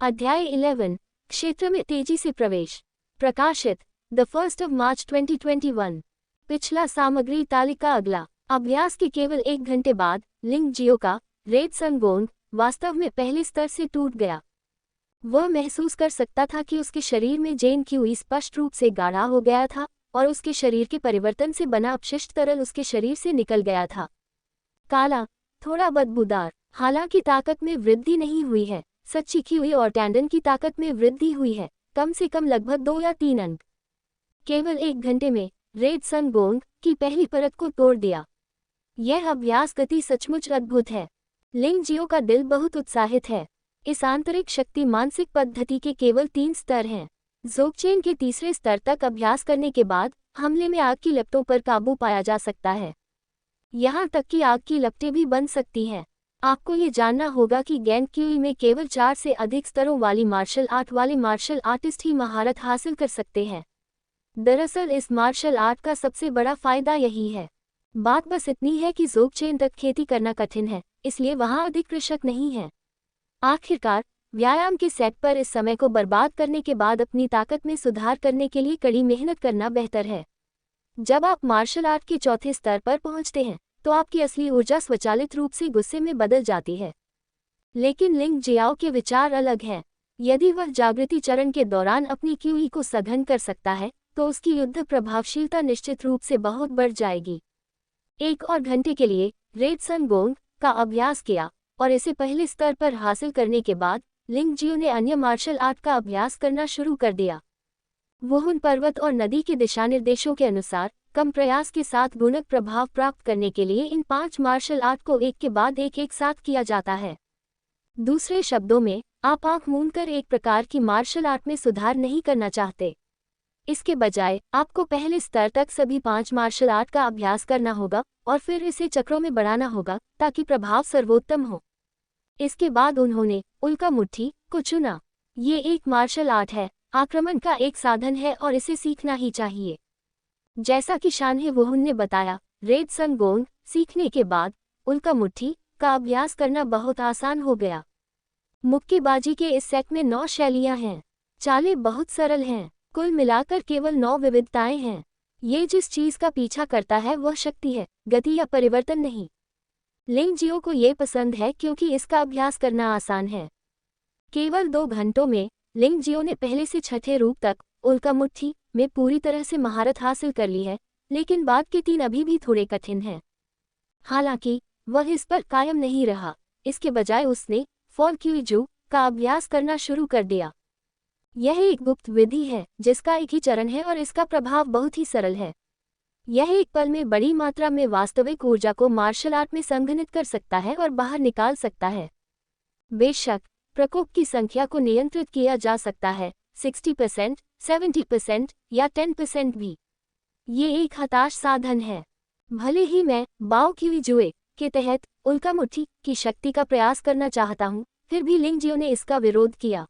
अध्याय 11 क्षेत्र में तेजी से प्रवेश। प्रकाशित द 1 मार्च 2021। पिछला सामग्री तालिका। अगला अभ्यास के केवल 1 घंटे बाद लिंग जियो का रेड सन गोंग वास्तव में पहले स्तर से टूट गया। वह महसूस कर सकता था कि उसके शरीर में जेन क्यूई स्पष्ट रूप से गाढ़ा हो गया था और उसके शरीर के परिवर्तन से बना अपशिष्ट तरल उसके शरीर से निकल गया था। काला, थोड़ा बदबूदार। हालांकि ताकत में वृद्धि नहीं हुई है, सच्ची क्यूई और टैंडन की ताकत में वृद्धि हुई है, कम से कम लगभग 2 या 3 अंक। केवल 1 घंटे में रेड सन गोंग की पहली परत को तोड़ दिया। यह अभ्यास गति सचमुच अद्भुत है। लिंग जियो का दिल बहुत उत्साहित है। इस आंतरिक शक्ति मानसिक पद्धति के केवल 3 स्तर हैं। ज़ोगचेन के तीसरे स्तर तक अभ्यास करने के बाद हमले में आग की लपटों पर काबू पाया जा सकता है। यहाँ तक कि आग की लपटें भी बन सकती हैं। आपको ये जानना होगा कि गेन क्यूई में केवल 4 से अधिक स्तरों वाली मार्शल आर्ट वाले मार्शल आर्टिस्ट ही महारत हासिल कर सकते हैं। दरअसल इस मार्शल आर्ट का सबसे बड़ा फायदा यही है। बात बस इतनी है कि ज़ोगचेन तक खेती करना कठिन है, इसलिए वहाँ अधिक कृषक नहीं हैं। आखिरकार व्यायाम के सेट पर इस समय को बर्बाद करने के बाद अपनी ताकत में सुधार करने के लिए कड़ी मेहनत करना बेहतर है। जब आप मार्शल आर्ट के चौथे स्तर पर पहुंचते हैं तो आपकी असली ऊर्जा स्वचालित रूप से गुस्से में बदल जाती है। लेकिन लिंग जियाओ के विचार अलग हैं। यदि वह जागृति चरण के दौरान अपनी क्यूई को सघन कर सकता है तो उसकी युद्ध प्रभावशीलता निश्चित रूप से बहुत बढ़ जाएगी। 1 और घंटे के लिए रेड सन गोंग का अभ्यास किया और इसे पहले स्तर पर हासिल करने के बाद लिंग जियो ने अन्य मार्शल आर्ट का अभ्यास करना शुरू कर दिया। वुहुन पर्वत और नदी के दिशानिर्देशों के अनुसार कम प्रयास के साथ गुणक प्रभाव प्राप्त करने के लिए इन 5 मार्शल आर्ट को एक के बाद एक साथ किया जाता है। दूसरे शब्दों में, आप आंख मूंदकर एक प्रकार की मार्शल आर्ट में सुधार नहीं करना चाहते। इसके बजाय आपको पहले स्तर तक सभी 5 मार्शल आर्ट का अभ्यास करना होगा और फिर इसे चक्रों में बढ़ाना होगा ताकि प्रभाव सर्वोत्तम हो। इसके बाद उन्होंने उल्का मुट्ठी को चुना। ये एक मार्शल आर्ट है, आक्रमण का एक साधन है और इसे सीखना ही चाहिए। जैसा कि शानहे वुहुन ने बताया, रेड सन गोंग सीखने के बाद उल्का मुट्ठी का अभ्यास करना बहुत आसान हो गया। मुक्केबाजी के इस सेट में 9 शैलियां हैं। चालें बहुत सरल हैं, कुल मिलाकर केवल 9 विविधताएं हैं। ये जिस चीज का पीछा करता है वह शक्ति है, गति या परिवर्तन नहीं। लिंग जियो को ये पसंद है क्योंकि इसका अभ्यास करना आसान है। केवल 2 घंटों में लिंग जियो ने पहले से छठे रूप तक उल्का मुट्ठी में पूरी तरह से महारत हासिल कर ली है, लेकिन बाद के 3 अभी भी थोड़े कठिन हैं। हालांकि वह इस पर कायम नहीं रहा, इसके बजाय उसने फॉल क्यूजू का अभ्यास करना शुरू कर दिया। यह एक गुप्त विधि है जिसका एक ही चरण है और इसका प्रभाव बहुत ही सरल है। यह एक पल में बड़ी मात्रा में वास्तविक ऊर्जा को मार्शल आर्ट में संघनित कर सकता है और बाहर निकाल सकता है। बेशक प्रकोप की संख्या को नियंत्रित किया जा सकता है, 60%, 70% या 10% भी। ये एक हताश साधन है। भले ही मैं बाओ क्यूईजुए के तहत उल्का मुट्ठी की शक्ति का प्रयास करना चाहता हूँ, फिर भी लिंग जियो ने इसका विरोध किया।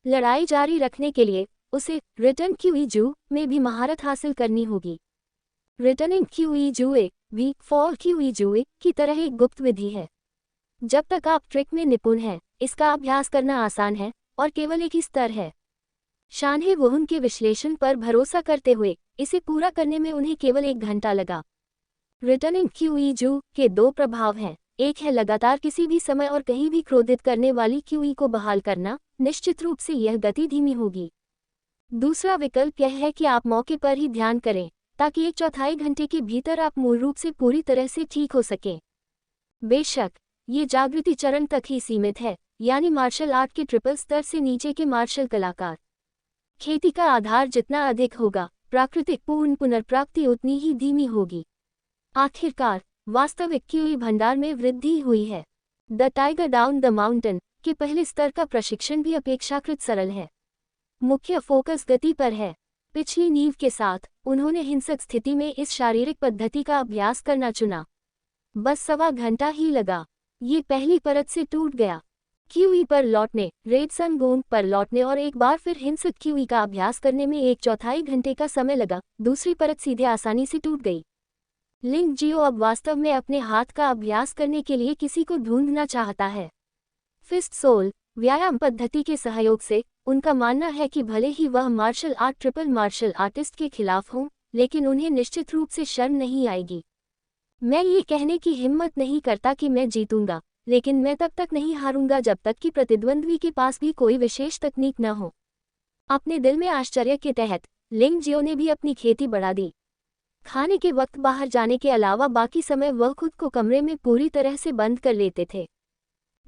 लड़ाई जारी रखने के लिए उसे रिटर्न क्यूईजू में भी महारत हासिल करनी होगी। रिटर्निंग क्यूईजुए भी फॉल क्यूईजुए की तरह एक गुप्त विधि है। जब तक आप ट्रिक में निपुण हैं, इसका अभ्यास करना आसान है और केवल एक ही स्तर है। शानहे वुहुन के विश्लेषण पर भरोसा करते हुए इसे पूरा करने में उन्हें केवल 1 घंटा लगा। रिटर्निंग क्यूईजू के 2 प्रभाव हैं। एक है लगातार किसी भी समय और कहीं भी क्रोधित करने वाली क्यूई को बहाल करना, निश्चित रूप से यह गति धीमी होगी। दूसरा विकल्प यह है कि आप मौके पर ही ध्यान करें ताकि 1/4 घंटे के भीतर आप मूल रूप से पूरी तरह से ठीक हो सकें। बेशक ये जागृति चरण तक ही सीमित है, यानी मार्शल आर्ट के ट्रिपल स्तर से नीचे के मार्शल कलाकार। खेती का आधार जितना अधिक होगा, प्राकृतिक पूर्ण पुनर्प्राप्ति उतनी ही धीमी होगी। आखिरकार वास्तविक क्यूई भंडार में वृद्धि हुई है। The tiger down the mountain के पहले स्तर का प्रशिक्षण भी अपेक्षाकृत सरल है। मुख्य फोकस गति पर है। पिछली नींव के साथ उन्होंने हिंसक स्थिति में इस शारीरिक पद्धति का अभ्यास करना चुना। बस 1.25 घंटा ही लगा, ये पहली परत से टूट गया। क्यूई पर लौटने, रेड सन गोंग पर लौटने और एक बार फिर हिंसक क्यूई का अभ्यास करने में 1/4 घंटे का समय लगा। दूसरी परत सीधे आसानी से टूट गई। लिंग जियो अब वास्तव में अपने हाथ का अभ्यास करने के लिए किसी को ढूंढना चाहता है। फिस्ट सोल व्यायाम पद्धति के सहयोग से उनका मानना है कि भले ही वह martial art triple martial artist के खिलाफ हों, लेकिन उन्हें निश्चित रूप से शर्म नहीं आएगी। मैं ये कहने की हिम्मत नहीं करता कि मैं जीतूंगा, लेकिन मैं तब तक नहीं हारूंगा जब तक कि प्रतिद्वंद्वी के पास भी कोई विशेष तकनीक न हो। अपने दिल में आश्चर्य के तहत लिंग जियो ने भी अपनी खेती बढ़ा दी। खाने के वक्त बाहर जाने के अलावा बाकी समय वह खुद को कमरे में पूरी तरह से बंद कर लेते थे।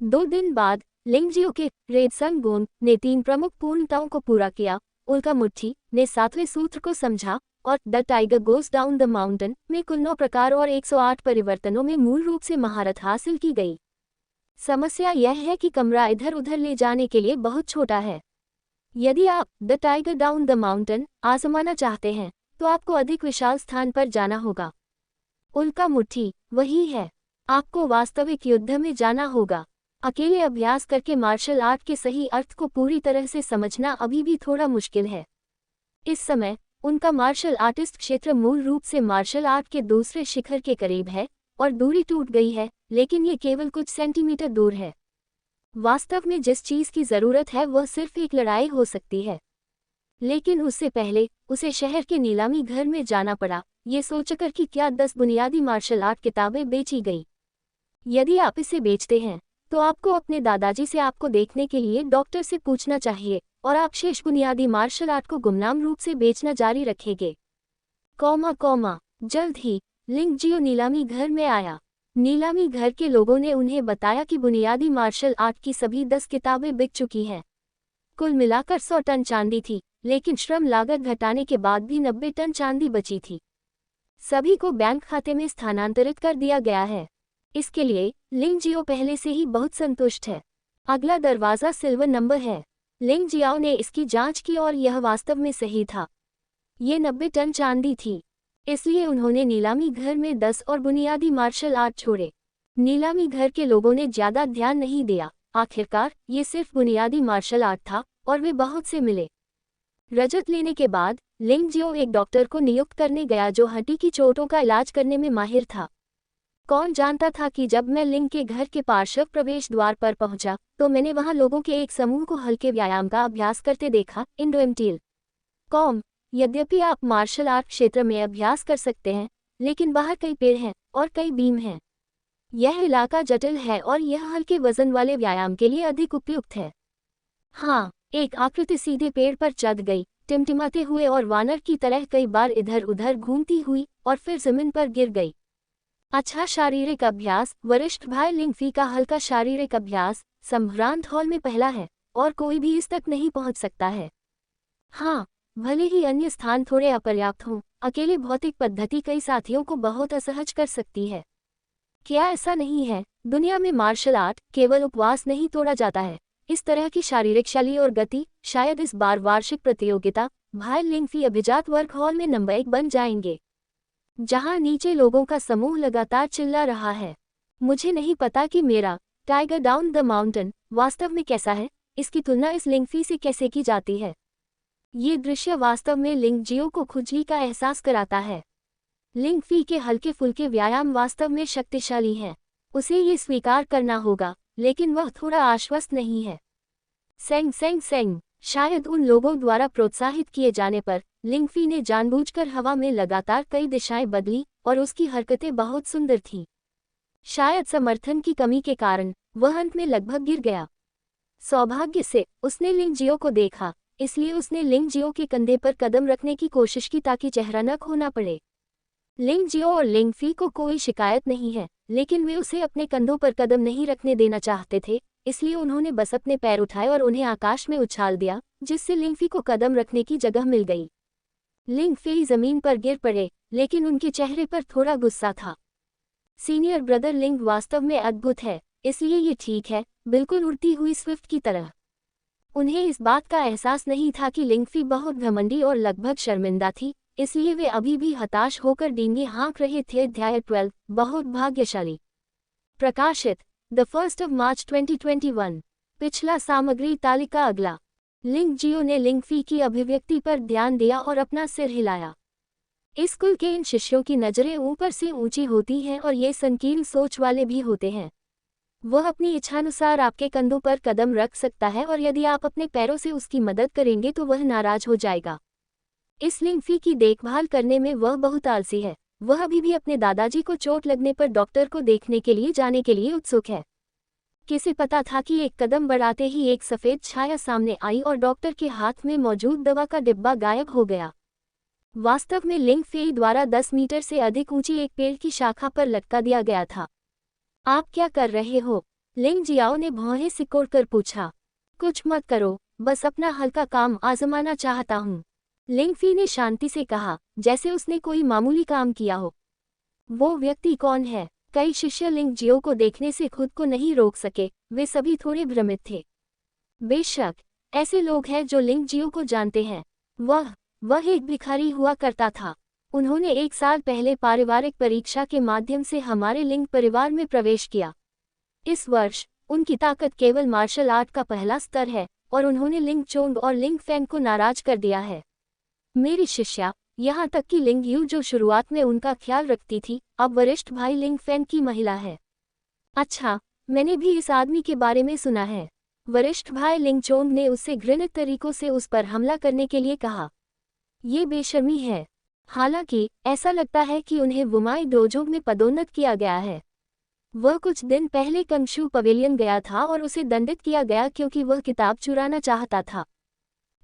2 दिन बाद लिंग जियो के रेड सन गोन ने 3 प्रमुख पूर्णताओं को पूरा किया। उल्का मुट्ठी ने 7वें सूत्र को समझा और the tiger goes down the mountain में कुल 9 प्रकार और 108 परिवर्तनों में मूल रूप से महारत हासिल की गई। समस्या यह है कि कमरा इधर उधर ले जाने के लिए बहुत छोटा है। यदि आप the tiger down the mountain आजमाना चाहते हैं तो आपको अधिक विशाल स्थान पर जाना होगा। उल्का मुट्ठी वही है। आपको वास्तविक युद्ध में जाना होगा। अकेले अभ्यास करके मार्शल आर्ट के सही अर्थ को पूरी तरह से समझना अभी भी थोड़ा मुश्किल है। इस समय उनका मार्शल आर्टिस्ट क्षेत्र मूल रूप से मार्शल आर्ट के दूसरे शिखर के करीब है और दूरी टूट गई है, लेकिन ये केवल कुछ सेंटीमीटर दूर है। वास्तव में जिस चीज की जरूरत है वह सिर्फ एक लड़ाई हो सकती है, लेकिन उससे पहले उसे शहर के नीलामी घर में जाना पड़ा, ये सोचकर कि क्या 10 बुनियादी मार्शल आर्ट किताबें बेची गई। यदि आप इसे बेचते हैं तो आपको अपने दादाजी से आपको देखने के लिए डॉक्टर से पूछना चाहिए और आप शेष बुनियादी मार्शल आर्ट को गुमनाम रूप से बेचना जारी रखेंगे। जल्द ही लिंग जियो नीलामी घर में आया। नीलामी घर के लोगों ने उन्हें बताया कि बुनियादी मार्शल आर्ट की सभी 10 किताबें बिक चुकी हैं। कुल मिलाकर 100 टन चांदी थी, लेकिन श्रम लागत घटाने के बाद भी 90 टन चांदी बची थी। सभी को बैंक खाते में स्थानांतरित कर दिया गया है। इसके लिए लिंग जियो पहले से ही बहुत संतुष्ट है। अगला दरवाज़ा सिल्वर नंबर है। लिंग जियाओ ने इसकी जांच की और यह वास्तव में सही था। ये 90 टन चांदी थी, इसलिए उन्होंने नीलामी घर में 10 और बुनियादी मार्शल आर्ट छोड़े। नीलामी घर के लोगों ने ज्यादा ध्यान नहीं दिया। आखिरकार ये सिर्फ बुनियादी मार्शल आर्ट था और वे बहुत से मिले। रजत लेने के बाद लिंग जियो एक डॉक्टर को नियुक्त करने गया जो हड्डी की चोटों का इलाज करने में माहिर था। कौन जानता था कि जब मैं लिंग के घर के पार्श्व प्रवेश द्वार पर पहुंचा तो मैंने वहां लोगों के एक समूह को हल्के व्यायाम का अभ्यास करते देखा। इंडोएमटील कॉम। यद्यपि आप मार्शल आर्ट क्षेत्र में अभ्यास कर सकते हैं, लेकिन बाहर कई पेड़ हैं और कई बीम हैं। यह इलाका जटिल है और यह हल्के वजन वाले व्यायाम के लिए अधिक उपयुक्त है। हाँ, एक आकृति सीधे पेड़ पर चढ़ गई, टिमटिमाते हुए और वानर की तरह कई बार इधर उधर घूमती हुई और फिर जमीन पर गिर गई। अच्छा शारीरिक अभ्यास। वरिष्ठ भाई लिंगफी का हल्का शारीरिक अभ्यास संभ्रांत हॉल में पहला है और कोई भी इस तक नहीं पहुंच सकता है। हाँ, भले ही अन्य स्थान थोड़े अपर्याप्त हों, अकेले भौतिक पद्धति कई साथियों को बहुत असहज कर सकती है। क्या ऐसा नहीं है? दुनिया में मार्शल आर्ट केवल उपवास नहीं तोड़ा जाता है। इस तरह की शारीरिक शैली और गति शायद इस बार वार्षिक प्रतियोगिता भाई लिंगफी अभिजात वर्ग हॉल में नंबर 1 बन जाएंगे, जहां नीचे लोगों का समूह लगातार चिल्ला रहा है। मुझे नहीं पता कि मेरा टाइगर डाउन द माउंटेन वास्तव में कैसा है। इसकी तुलना इस लिंगफी से कैसे की जाती है? ये दृश्य वास्तव में लिंग जियो को खुजली का एहसास कराता है। लिंगफी के हल्के फुल्के व्यायाम वास्तव में शक्तिशाली हैं। उसे ये स्वीकार करना होगा, लेकिन वह थोड़ा आश्वस्त नहीं है। सेंग। शायद उन लोगों द्वारा प्रोत्साहित किए जाने पर लिंगफी ने जानबूझकर हवा में लगातार कई दिशाएं बदली और उसकी हरकतें बहुत सुंदर थीं। शायद समर्थन की कमी के कारण वह अंत में लगभग गिर गया। सौभाग्य से उसने लिंग जियो को देखा, इसलिए उसने लिंग जियो के कंधे पर कदम रखने की कोशिश की ताकि चेहरा न खोना पड़े। लिंग जियो और लिंगफी को कोई शिकायत नहीं है, लेकिन वे उसे अपने कंधों पर कदम नहीं रखने देना चाहते थे, इसलिए उन्होंने बस अपने पैर उठाए और उन्हें आकाश में उछाल दिया, जिससे लिंगफी को कदम रखने की जगह मिल गई। लिंगफी जमीन पर गिर पड़े, लेकिन उनके चेहरे पर थोड़ा गुस्सा था। सीनियर ब्रदर लिंग वास्तव में अद्भुत है, इसलिए ये ठीक है, बिल्कुल उड़ती हुई स्विफ्ट की तरह। उन्हें इस बात का एहसास नहीं था कि लिंगफी बहुत घमंडी और लगभग शर्मिंदा थी, इसलिए वे अभी भी हताश होकर डींगे हाँक रहे थे। अध्याय 12 बहुत भाग्यशाली। प्रकाशित द 1 मार्च 2021। पिछला सामग्री तालिका अगला। लिंग जियो ने लिंगफी की अभिव्यक्ति पर ध्यान दिया और अपना सिर हिलाया। इस स्कूल के इन शिष्यों की नज़रें ऊपर से ऊंची होती हैं और ये संकीर्ण सोच वाले भी होते हैं। वह अपनी इच्छानुसार आपके कंधों पर कदम रख सकता है और यदि आप अपने पैरों से उसकी मदद करेंगे तो वह नाराज हो जाएगा। इस लिंगफी की देखभाल करने में वह बहुत आलसी है। वह अभी भी अपने दादाजी को चोट लगने पर डॉक्टर को देखने के लिए जाने के लिए उत्सुक है। किसे पता था कि एक कदम बढ़ाते ही एक सफ़ेद छाया सामने आई और डॉक्टर के हाथ में मौजूद दवा का डिब्बा गायब हो गया। वास्तव में लिंगफेई द्वारा 10 मीटर से अधिक ऊंची एक पेड़ की शाखा पर लटका दिया गया था। आप क्या कर रहे हो? लिंग जियाओ ने भौहें सिकोड़कर पूछा। कुछ मत करो, बस अपना हल्का काम आजमाना चाहता हूँ, लिंगफी ने शांति से कहा, जैसे उसने कोई मामूली काम किया हो। वो व्यक्ति कौन है? कई शिष्य लिंग जियो को देखने से खुद को नहीं रोक सके, वे सभी थोड़े भ्रमित थे। बेशक, ऐसे लोग हैं जो लिंग जियो को जानते हैं। वह एक भिखारी हुआ करता था। उन्होंने 1 साल पहले पारिवारिक परीक्षा के माध्यम से हमारे लिंग परिवार में प्रवेश किया। इस वर्ष उनकी ताकत केवल मार्शल आर्ट का पहला स्तर है और उन्होंने लिंग चोंग और लिंग फैंग को नाराज कर दिया है। मेरी शिष्या, यहाँ तक कि लिंग यू जो शुरुआत में उनका ख्याल रखती थी, अब वरिष्ठ भाई लिंग फैंग की महिला है। अच्छा, मैंने भी इस आदमी के बारे में सुना है। वरिष्ठ भाई लिंग चोंग ने उससे घृणित तरीकों से उस पर हमला करने के लिए कहा। ये बेशर्मी है। हालांकि ऐसा लगता है कि उन्हें वुमाई डोजो में पदोन्नत किया गया है। वह कुछ दिन पहले कंगशू पवेलियन गया था और उसे दंडित किया गया क्योंकि वह किताब चुराना चाहता था।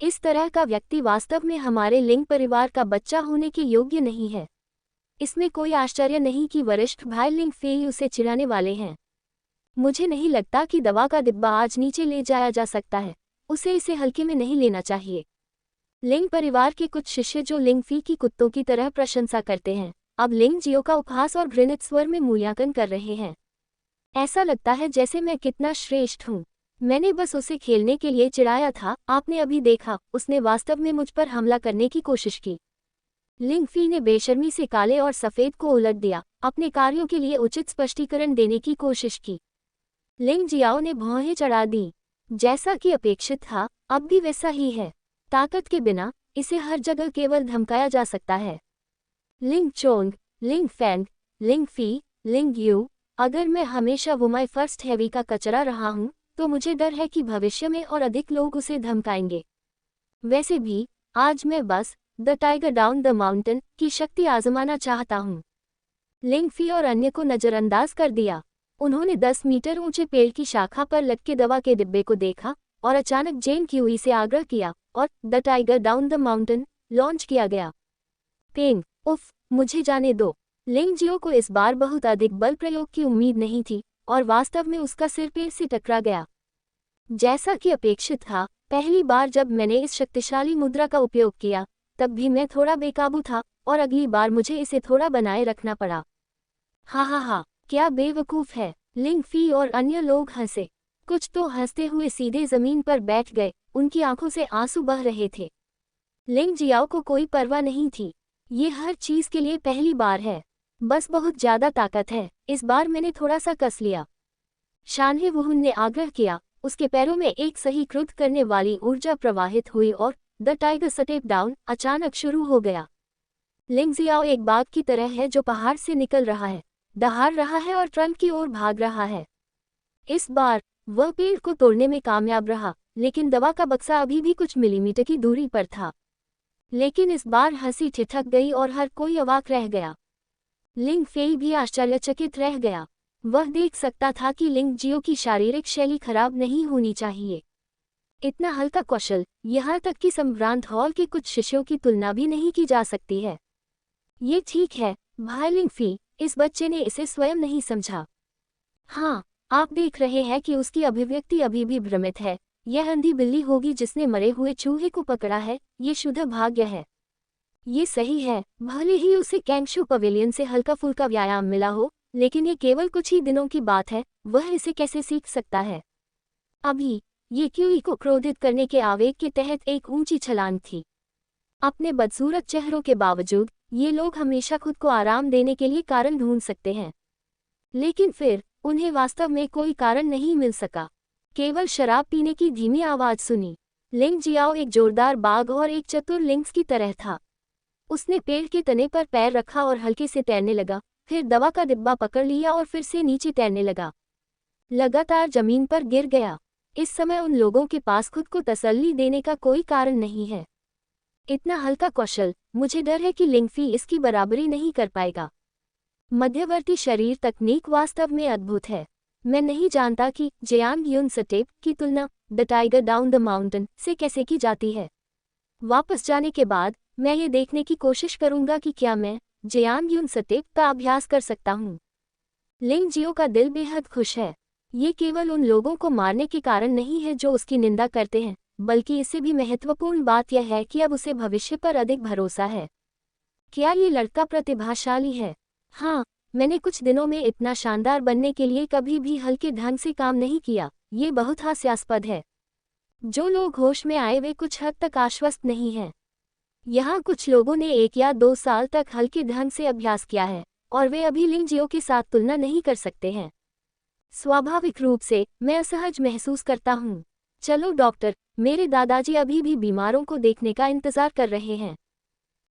इस तरह का व्यक्ति वास्तव में हमारे लिंग परिवार का बच्चा होने के योग्य नहीं है। इसमें कोई आश्चर्य नहीं कि वरिष्ठ भाई लिंग फेई उसे चिढ़ाने वाले हैं। मुझे नहीं लगता कि दवा का डिब्बा आज नीचे ले जाया जा सकता है। उसे इसे हल्के में नहीं लेना चाहिए। लिंग परिवार के कुछ शिष्य जो लिंग फी की कुत्तों की तरह प्रशंसा करते हैं, अब लिंग जियो का उपहास और घृणित स्वर में मूल्यांकन कर रहे हैं। ऐसा लगता है जैसे मैं कितना श्रेष्ठ हूँ। मैंने बस उसे खेलने के लिए चिढ़ाया था। आपने अभी देखा, उसने वास्तव में मुझ पर हमला करने की कोशिश की। लिंगफी ने बेशर्मी से काले और सफ़ेद को उलट दिया, अपने कार्यों के लिए उचित स्पष्टीकरण देने की कोशिश की। लिंग जियाओ ने भौहें चढ़ा दी। जैसा कि अपेक्षित था, अब भी वैसा ही है। ताकत के बिना इसे हर जगह केवल धमकाया जा सकता है। लिंग चोंग, लिंग फैंग, लिंग फी, लिंग यू, अगर मैं हमेशा वुमाई फर्स्ट हैवी का कचरा रहा हूँ तो मुझे डर है कि भविष्य में और अधिक लोग उसे धमकाएंगे। वैसे भी आज मैं बस the tiger down the mountain की शक्ति आजमाना चाहता हूँ। लिंग फी और अन्य को नज़रअंदाज कर दिया। उन्होंने 10 मीटर ऊंचे पेड़ की शाखा पर लटके दवा के डिब्बे को देखा और अचानक जेन क्यूई से आग्रह किया और the tiger down the mountain launch किया गया। पेंग, उफ, मुझे जाने दो। लिंग जियो को इस बार बहुत अधिक बल प्रयोग की उम्मीद नहीं थी और वास्तव में उसका सिर पेड़ से टकरा गया। जैसा कि अपेक्षित था, पहली बार जब मैंने इस शक्तिशाली मुद्रा का उपयोग किया तब भी मैं थोड़ा बेकाबू था और अगली बार मुझे इसे थोड़ा बनाए रखना पड़ा। हा, क्या बेवकूफ़ है। लिंग फी और अन्य लोग हंसे। कुछ तो हंसते हुए सीधे जमीन पर बैठ गए, उनकी आंखों से आंसू बह रहे थे। लिंग जियाओ को कोई परवाह नहीं थी। ये हर चीज़ के लिए पहली बार है। बस बहुत ज़्यादा ताकत है। इस बार मैंने थोड़ा सा कस लिया। शानहे वुहुन ने आग्रह किया। उसके पैरों में एक सही क्रुद्ध करने वाली ऊर्जा प्रवाहित हुई और द टाइगर स्टेप डाउन अचानक शुरू हो गया। लिंग जियाओ एक बाघ की तरह है जो पहाड़ से निकल रहा है, दहाड़ रहा है और ट्रंक की ओर भाग रहा है। इस बार वह पेड़ को तोड़ने में कामयाब रहा, लेकिन दवा का बक्सा अभी भी कुछ मिलीमीटर की दूरी पर था। लेकिन इस बार हंसी ठिठक गई और हर कोई अवाक रह गया। लिंग फेई भी आश्चर्यचकित रह गया। वह देख सकता था कि लिंग जियो की शारीरिक शैली खराब नहीं होनी चाहिए। इतना हल्का कौशल, यहाँ तक कि संभ्रांत हॉल के कुछ शिष्यों की तुलना भी नहीं की जा सकती है। ये ठीक है, भाई लिंग फी, इस बच्चे ने इसे स्वयं नहीं समझा। हाँ, आप देख रहे हैं कि उसकी अभिव्यक्ति अभी भी भ्रमित है। यह अंधी बिल्ली होगी जिसने मरे हुए चूहे को पकड़ा है, ये शुद्ध भाग्य है। ये सही है, भले ही उसे कैंगशू पवेलियन से हल्का फुल्का व्यायाम मिला हो, लेकिन ये केवल कुछ ही दिनों की बात है। वह इसे कैसे सीख सकता है? अभी ये क्यूई को क्रोधित करने के आवेग के तहत एक ऊंची छलांग थी। अपने बदसूरत चेहरों के बावजूद ये लोग हमेशा खुद को आराम देने के लिए कारण ढूंढ सकते हैं, लेकिन फिर उन्हें वास्तव में कोई कारण नहीं मिल सका। केवल शराब पीने की धीमी आवाज सुनी। लिंग जियाओ एक जोरदार बाघ और एक चतुर लिंक्स की तरह था। उसने पेड़ के तने पर पैर रखा और हल्के से तैरने लगा, फिर दवा का डिब्बा पकड़ लिया और फिर से नीचे तैरने लगा। लगातार जमीन पर गिर गया। इस समय उन लोगों के पास खुद को तसल्ली देने का कोई कारण नहीं है। इतना हल्का कौशल, मुझे डर है कि लिंगफी इसकी बराबरी नहीं कर पाएगा। मध्यवर्ती शरीर तकनीक वास्तव में अद्भुत है। मैं नहीं जानता कि जयांग यून सटेप की तुलना the tiger down the mountain से कैसे की जाती है। वापस जाने के बाद मैं ये देखने की कोशिश करूंगा कि क्या मैं जयांग यून सटेप का अभ्यास कर सकता हूँ। लिंग जियो का दिल बेहद खुश है। ये केवल उन लोगों को मारने के कारण नहीं है जो उसकी निंदा करते हैं, बल्कि इससे भी महत्वपूर्ण बात यह है कि अब उसे भविष्य पर अधिक भरोसा है। क्या ये लड़का प्रतिभाशाली है? हाँ, मैंने कुछ दिनों में इतना शानदार बनने के लिए कभी भी हल्के ढंग से काम नहीं किया। ये बहुत हास्यास्पद है। जो लोग होश में आए वे कुछ हद तक आश्वस्त नहीं हैं। यहाँ कुछ लोगों ने 1 या 2 साल तक हल्के ढंग से अभ्यास किया है और वे अभी लिंग जियो के साथ तुलना नहीं कर सकते हैं। स्वाभाविक रूप से मैं असहज महसूस करता हूँ। चलो डॉक्टर, मेरे दादाजी अभी भी बीमारों को देखने का इंतजार कर रहे हैं।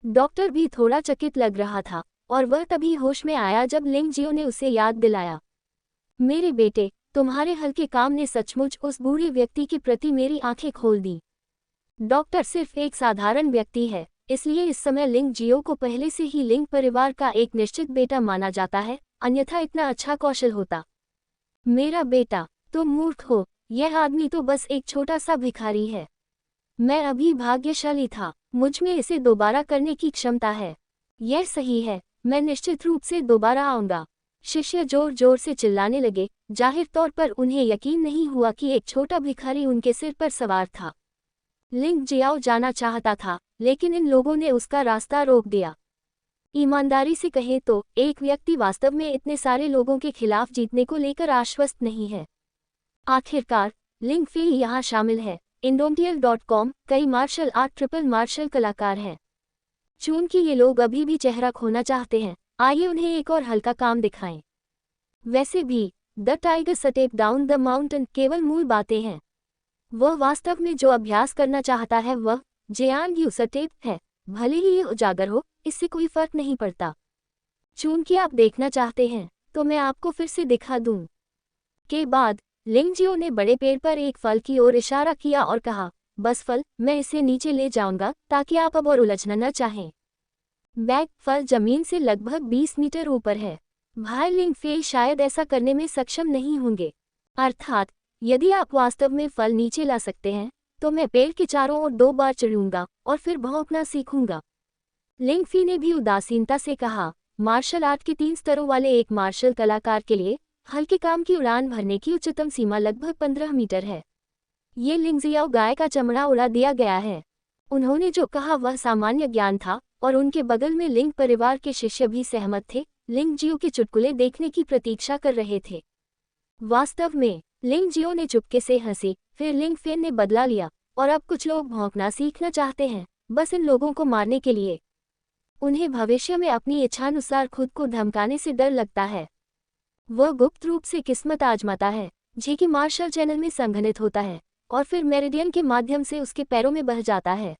डॉक्टर भी थोड़ा चकित लग रहा था और वह तभी होश में आया जब लिंग जियो ने उसे याद दिलाया। मेरे बेटे, तुम्हारे हल्के काम ने सचमुच उस बूढ़े व्यक्ति के प्रति मेरी आंखें खोल दी। डॉक्टर सिर्फ एक साधारण व्यक्ति है, इसलिए इस समय लिंग जियो को पहले से ही लिंग परिवार का एक निश्चित बेटा माना जाता है, अन्यथा इतना अच्छा कौशल होता। मेरा बेटा, तुम मूर्ख हो, यह आदमी तो बस एक छोटा सा भिखारी है। मैं अभी भाग्यशाली था, मुझ में इसे दोबारा करने की क्षमता है। यह सही है, मैं निश्चित रूप से दोबारा आऊंगा। शिष्य जोर जोर से चिल्लाने लगे। जाहिर तौर पर उन्हें यकीन नहीं हुआ कि एक छोटा भिखारी उनके सिर पर सवार था। लिंग जियाओ जाना चाहता था, लेकिन इन लोगों ने उसका रास्ता रोक दिया। ईमानदारी से कहें तो एक व्यक्ति वास्तव में इतने सारे लोगों के खिलाफ जीतने को लेकर आश्वस्त नहीं है। आखिरकार लिंग फी यहाँ शामिल है। Indomtiel.com कई मार्शल आर्ट ट्रिपल मार्शल कलाकार हैं। चूंकि ये लोग अभी भी चेहरा खोना चाहते हैं, आइए उन्हें एक और हल्का काम दिखाएं। वैसे भी the tiger step down the mountain केवल मूल बातें हैं। वह वास्तव में जो अभ्यास करना चाहता है वह जयांग यू स्टेप है। भले ही ये उजागर हो, इससे कोई फर्क नहीं पड़ता। चूंकि आप देखना चाहते हैं तो मैं आपको फिर से दिखा दूं। के बाद लिंग जियो ने बड़े पेड़ पर एक फल की ओर इशारा किया और कहा, बस फल, मैं इसे नीचे ले जाऊंगा ताकि आप अब और उलझना न चाहें। बैग फल जमीन से लगभग 20 मीटर ऊपर है। भाई लिंग फे शायद ऐसा करने में सक्षम नहीं होंगे। अर्थात यदि आप वास्तव में फल नीचे ला सकते हैं तो मैं पेड़ के चारों ओर 2 बार चढ़ूंगा और फिर भौंकना सीखूंगा। लिंग फी ने भी उदासीनता से कहा, मार्शल आर्ट के 3 स्तरों वाले एक मार्शल कलाकार के लिए हल्के काम की उड़ान भरने की उच्चतम सीमा लगभग 15 मीटर है। ये लिंग जियाओ गाय का चमड़ा उड़ा दिया गया है। उन्होंने जो कहा वह सामान्य ज्ञान था और उनके बगल में लिंग परिवार के शिष्य भी सहमत थे, लिंग जियो के चुटकुले देखने की प्रतीक्षा कर रहे थे। वास्तव में लिंग जियो ने चुपके से हंसी, फिर लिंग फेन ने बदला लिया और अब कुछ लोग भौंकना सीखना चाहते हैं, बस इन लोगों को मारने के लिए। उन्हें भविष्य में अपनी इच्छानुसार खुद को धमकाने से डर लगता है। वह गुप्त रूप से किस्मत आजमाता है, जो मार्शल चैनल में संघनित होता है और फिर मेरिडियन के माध्यम से उसके पैरों में बह जाता है।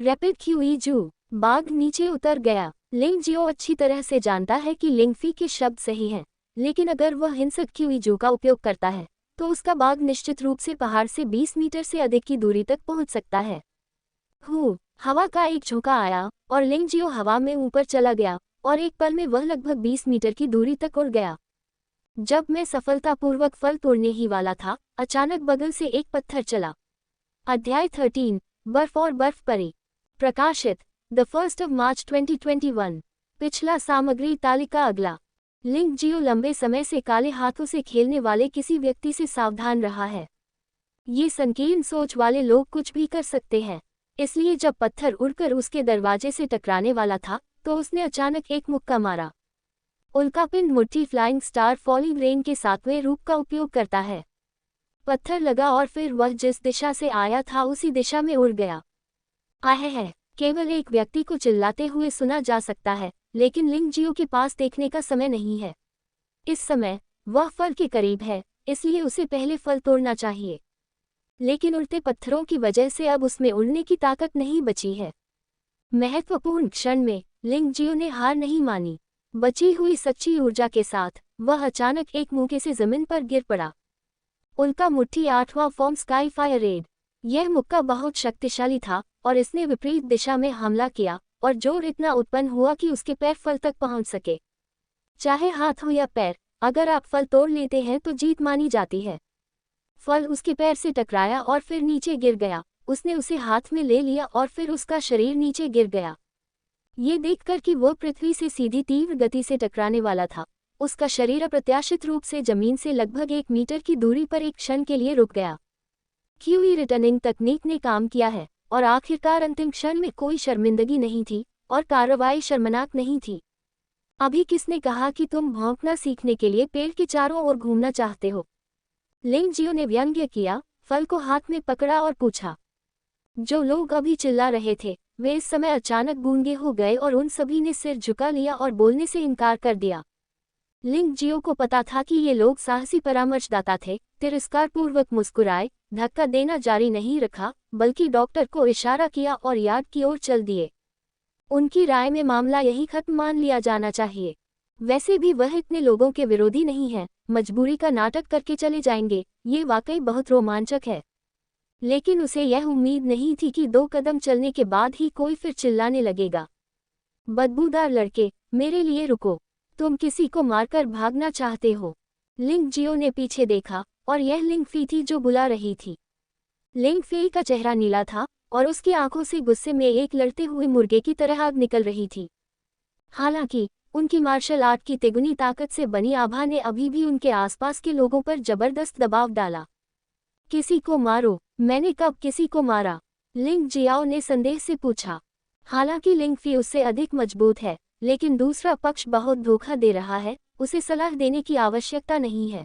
रैपिड क्यूईजू बाघ नीचे उतर गया। लिंग जियो अच्छी तरह से जानता है कि लिंगफी के शब्द सही हैं, लेकिन अगर वह हिंसक क्यूईजू का उपयोग करता है तो उसका बाघ निश्चित रूप से पहाड़ से 20 मीटर से अधिक की दूरी तक पहुंच सकता है। हवा का एक झोंका आया और लिंग जियो हवा में ऊपर चला गया और एक पल में वह लगभग 20 मीटर की दूरी तक उड़ गया। जब मैं सफलतापूर्वक फल तोड़ने ही वाला था, अचानक बगल से एक पत्थर चला। अध्याय 13 बर्फ और बर्फ परी। प्रकाशित द 1 मार्च 2021। पिछला सामग्री तालिका अगला। लिंग जियो लंबे समय से काले हाथों से खेलने वाले किसी व्यक्ति से सावधान रहा है। ये संकीर्ण सोच वाले लोग कुछ भी कर सकते हैं, इसलिए जब पत्थर उड़कर उसके दरवाजे से टकराने वाला था तो उसने अचानक एक मुक्का मारा। उल्कापिंड मुट्ठी फ्लाइंग स्टार फॉलिंग रेन के 7वें रूप का उपयोग करता है। पत्थर लगा और फिर वह जिस दिशा से आया था उसी दिशा में उड़ गया। है केवल एक व्यक्ति को चिल्लाते हुए सुना जा सकता है, लेकिन लिंग जियो के पास देखने का समय नहीं है। इस समय वह फल के करीब है, इसलिए उसे पहले फल तोड़ना चाहिए, लेकिन उड़ते पत्थरों की वजह से अब उसमें उड़ने की ताकत नहीं बची है। महत्वपूर्ण क्षण में लिंग जियो ने हार नहीं मानी। बची हुई सच्ची ऊर्जा के साथ वह अचानक एक मुक्के से जमीन पर गिर पड़ा। उल्का मुट्ठी 8वां फॉर्म स्काई फायर रेड। यह मुक्का बहुत शक्तिशाली था और इसने विपरीत दिशा में हमला किया और जोर इतना उत्पन्न हुआ कि उसके पैर फल तक पहुंच सके। चाहे हाथ हो या पैर, अगर आप फल तोड़ लेते हैं तो जीत मानी जाती है। फल उसके पैर से टकराया और फिर नीचे गिर गया। उसने उसे हाथ में ले लिया और फिर उसका शरीर नीचे गिर गया। ये देखकर कि वह पृथ्वी से सीधी तीव्र गति से टकराने वाला था, उसका शरीर अप्रत्याशित रूप से जमीन से लगभग 1 मीटर की दूरी पर एक क्षण के लिए रुक गया। क्यूई रिटर्निंग तकनीक ने काम किया है और आखिरकार अंतिम क्षण में कोई शर्मिंदगी नहीं थी और कार्रवाई शर्मनाक नहीं थी। अभी किसने कहा कि तुम भौंकना सीखने के लिए पेड़ के चारों ओर घूमना चाहते हो? लिंग जियो ने व्यंग्य किया, फल को हाथ में पकड़ा और पूछा। जो लोग अभी चिल्ला रहे थे वे इस समय अचानक गूंगे हो गए और उन सभी ने सिर झुका लिया और बोलने से इनकार कर दिया। लिंग जियो को पता था कि ये लोग साहसी परामर्शदाता थे। तिरस्कारपूर्वक मुस्कुराए, धक्का देना जारी नहीं रखा, बल्कि डॉक्टर को इशारा किया और यार्ड की ओर चल दिए। उनकी राय में मामला यही खत्म मान लिया जाना चाहिए। वैसे भी वह इतने लोगों के विरोधी नहीं हैं, मजबूरी का नाटक करके चले जाएंगे। ये वाकई बहुत रोमांचक है। लेकिन उसे यह उम्मीद नहीं थी कि 2 कदम चलने के बाद ही कोई फिर चिल्लाने लगेगा। बदबूदार लड़के, मेरे लिए रुको, तुम किसी को मारकर भागना चाहते हो? लिंग जियो ने पीछे देखा और यह लिंग फी थी जो बुला रही थी। लिंग फी का चेहरा नीला था और उसकी आंखों से गुस्से में एक लड़ते हुए मुर्गे की तरह आग निकल रही थी। हालांकि उनकी मार्शल आर्ट की तिगुनी ताकत से बनी आभा ने अभी भी उनके आसपास के लोगों पर जबरदस्त दबाव डाला। किसी को मारो। मैंने कब किसी को मारा? लिंग जियाओ ने संदेह से पूछा। हालांकि लिंग फी उससे अधिक मजबूत है, लेकिन दूसरा पक्ष बहुत धोखा दे रहा है, उसे सलाह देने की आवश्यकता नहीं है।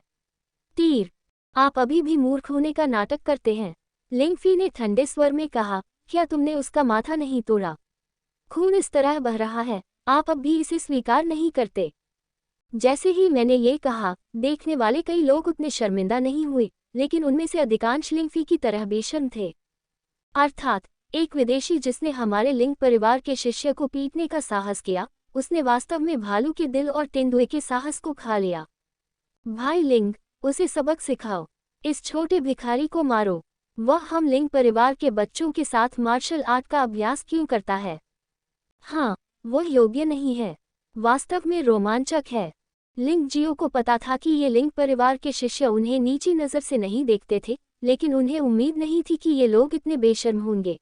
तीर, आप अभी भी मूर्ख होने का नाटक करते हैं, लिंग फी ने ठंडे स्वर में कहा। क्या तुमने उसका माथा नहीं तोड़ा? खून इस तरह बह रहा है, आप अब भी इसे स्वीकार नहीं करते। जैसे ही मैंने ये कहा, देखने वाले कई लोग उतने शर्मिंदा नहीं हुए, लेकिन उनमें से अधिकांश लिंग फी की तरह बेशर्म थे। अर्थात एक विदेशी जिसने हमारे लिंग परिवार के शिष्य को पीटने का साहस किया, उसने वास्तव में भालू के दिल और तेंदुए के साहस को खा लिया। भाई लिंग, उसे सबक सिखाओ। इस छोटे भिखारी को मारो। वह हम लिंग परिवार के बच्चों के साथ मार्शल आर्ट का अभ्यास क्यों करता है? हाँ, वह योग्य नहीं है। वास्तव में रोमांचक है। लिंग जियो को पता था कि ये लिंग परिवार के शिष्य उन्हें नीची नज़र से नहीं देखते थे, लेकिन उन्हें उम्मीद नहीं थी कि ये लोग इतने बेशर्म होंगे।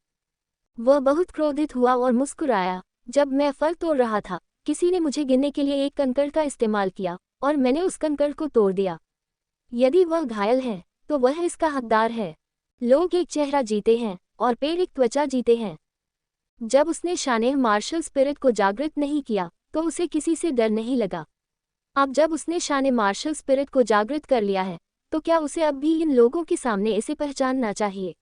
वह बहुत क्रोधित हुआ और मुस्कुराया। जब मैं फल तोड़ रहा था, किसी ने मुझे गिनने के लिए एक कंकड़ का इस्तेमाल किया और मैंने उस कंकड़ को तोड़ दिया। यदि वह घायल है तो वह इसका हकदार है। लोग एक चेहरा जीते हैं और पेड़ एक त्वचा जीते हैं। जब उसने शानेह मार्शल स्पिरिट को जागृत नहीं किया तो उसे किसी से डर नहीं लगा। अब जब उसने शाने मार्शल स्पिरिट को जागृत कर लिया है, तो क्या उसे अब भी इन लोगों के सामने इसे पहचानना चाहिए?